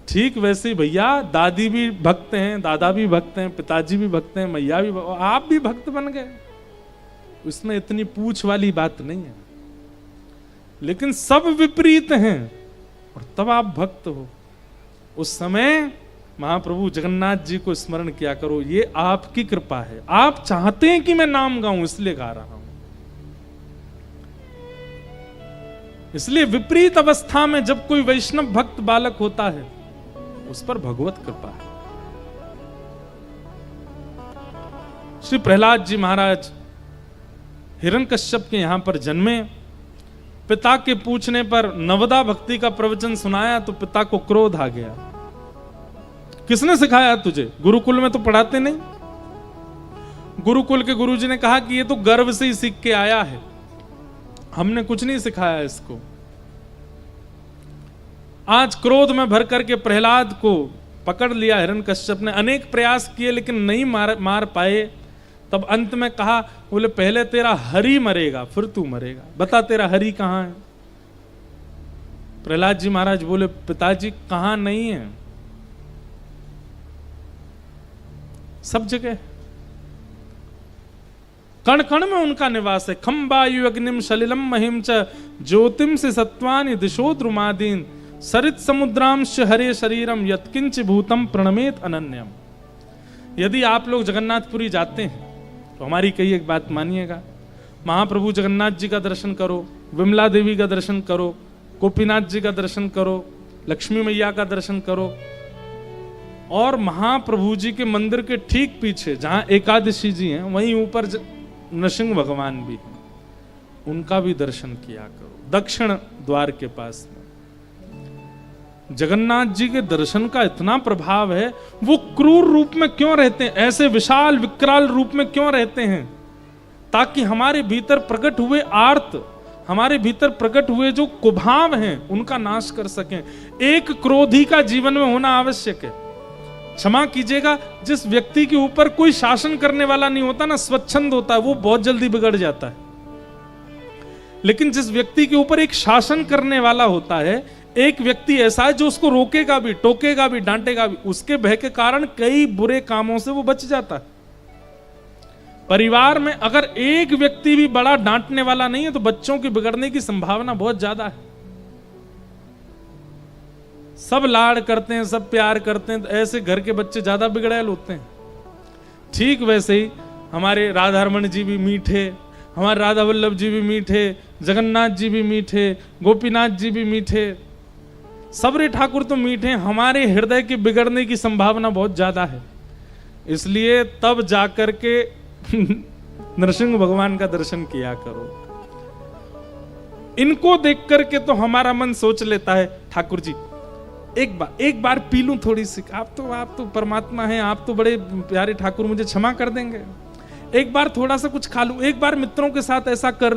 ठीक वैसे ही भैया दादी भी भक्त हैं, दादा भी भक्त हैं, पिताजी भी भक्त हैं, मैया भी भक्त, आप भी भक्त बन गए। उसमें इतनी पूछ वाली बात नहीं है। लेकिन सब विपरीत हैं और तब आप भक्त हो। उस समय महाप्रभु जगन्नाथ जी को स्मरण किया करो, ये आपकी कृपा है। आप चाहते हैं कि मैं नाम गाऊं इसलिए गा रहा हूं। इसलिए विपरीत अवस्था में जब कोई वैष्णव भक्त बालक होता है उस पर भगवत कृपा है। श्री प्रहलाद जी महाराज हिरण्यकश्यप के यहां पर जन्मे। पिता के पूछने पर नवदा भक्ति का प्रवचन सुनाया तो पिता को क्रोध आ गया। किसने सिखाया तुझे? गुरुकुल में तो पढ़ाते नहीं। गुरुकुल के गुरुजी ने कहा कि ये तो गर्व से ही सीख के आया है, हमने कुछ नहीं सिखाया इसको। आज क्रोध में भर करके प्रहलाद को पकड़ लिया हिरण्यकश्यप ने। अनेक प्रयास किए लेकिन नहीं मार पाए। तब अंत में कहा, बोले पहले तेरा हरि मरेगा फिर तू मरेगा, बता तेरा हरि कहां है? प्रहलाद जी महाराज बोले, पिताजी कहां नहीं है, सब जगह, कण कण में उनका निवास है। खम वायु अग्निम सलिलम महिम च ज्योतिम से सत्वानि दिशो द्रुमादीन सरित समुद्रांश हरे शरीरम यत्किंच भूतम प्रणमेत अनन्यम। यदि आप लोग जगन्नाथपुरी जाते हैं तो हमारी कही एक बात मानिएगा, महाप्रभु जगन्नाथ जी का दर्शन करो, विमला देवी का दर्शन करो, गोपीनाथ जी का दर्शन करो, लक्ष्मी मैया का दर्शन करो, और महाप्रभु जी के मंदिर के ठीक पीछे जहां एकादशी जी हैं वहीं ऊपर नृसिंह भगवान भी हैं, उनका भी दर्शन किया करो दक्षिण द्वार के पास में। जगन्नाथ जी के दर्शन का इतना प्रभाव है। वो क्रूर रूप में क्यों रहते हैं, ऐसे विशाल विकराल रूप में क्यों रहते हैं? ताकि हमारे भीतर प्रकट हुए आर्त, हमारे भीतर प्रकट हुए जो कुभाव हैं उनका नाश कर सकें। एक क्रोधी का जीवन में होना आवश्यक है। क्षमा कीजिएगा, जिस व्यक्ति के ऊपर कोई शासन करने वाला नहीं होता ना, स्वच्छंद होता है, वो बहुत जल्दी बिगड़ जाता है। लेकिन जिस व्यक्ति के ऊपर एक शासन करने वाला होता है, एक व्यक्ति ऐसा है जो उसको रोकेगा भी, टोकेगा भी, डांटेगा भी, उसके भय के कारण कई बुरे कामों से वो बच जाता है। परिवार में अगर एक व्यक्ति भी बड़ा डांटने वाला नहीं है तो बच्चों की बिगड़ने की संभावना बहुत ज्यादा है। सब लाड़ करते हैं, सब प्यार करते हैं, तो ऐसे घर के बच्चे ज्यादा बिगड़ैल होते हैं। ठीक वैसे ही हमारे राधारमण जी भी मीठे, हमारे राधा वल्लभ जी भी मीठे, जगन्नाथ जी भी मीठे, गोपीनाथ जी भी मीठे, सबरे ठाकुर तो मीठे, हमारे हृदय के बिगड़ने की संभावना बहुत ज्यादा है। इसलिए तब जाकर के नरसिंह भगवान का दर्शन किया करो। इनको देख करके तो हमारा मन सोच लेता है, ठाकुर जी एक बार पी लूं थोड़ी सी, आप तो परमात्मा हैं, आप तो बड़े प्यारे ठाकुर, मुझे क्षमा कर देंगे। एक बार थोड़ा सा कुछ खा लूं, एक बार मित्रों के साथ ऐसा कर लूं।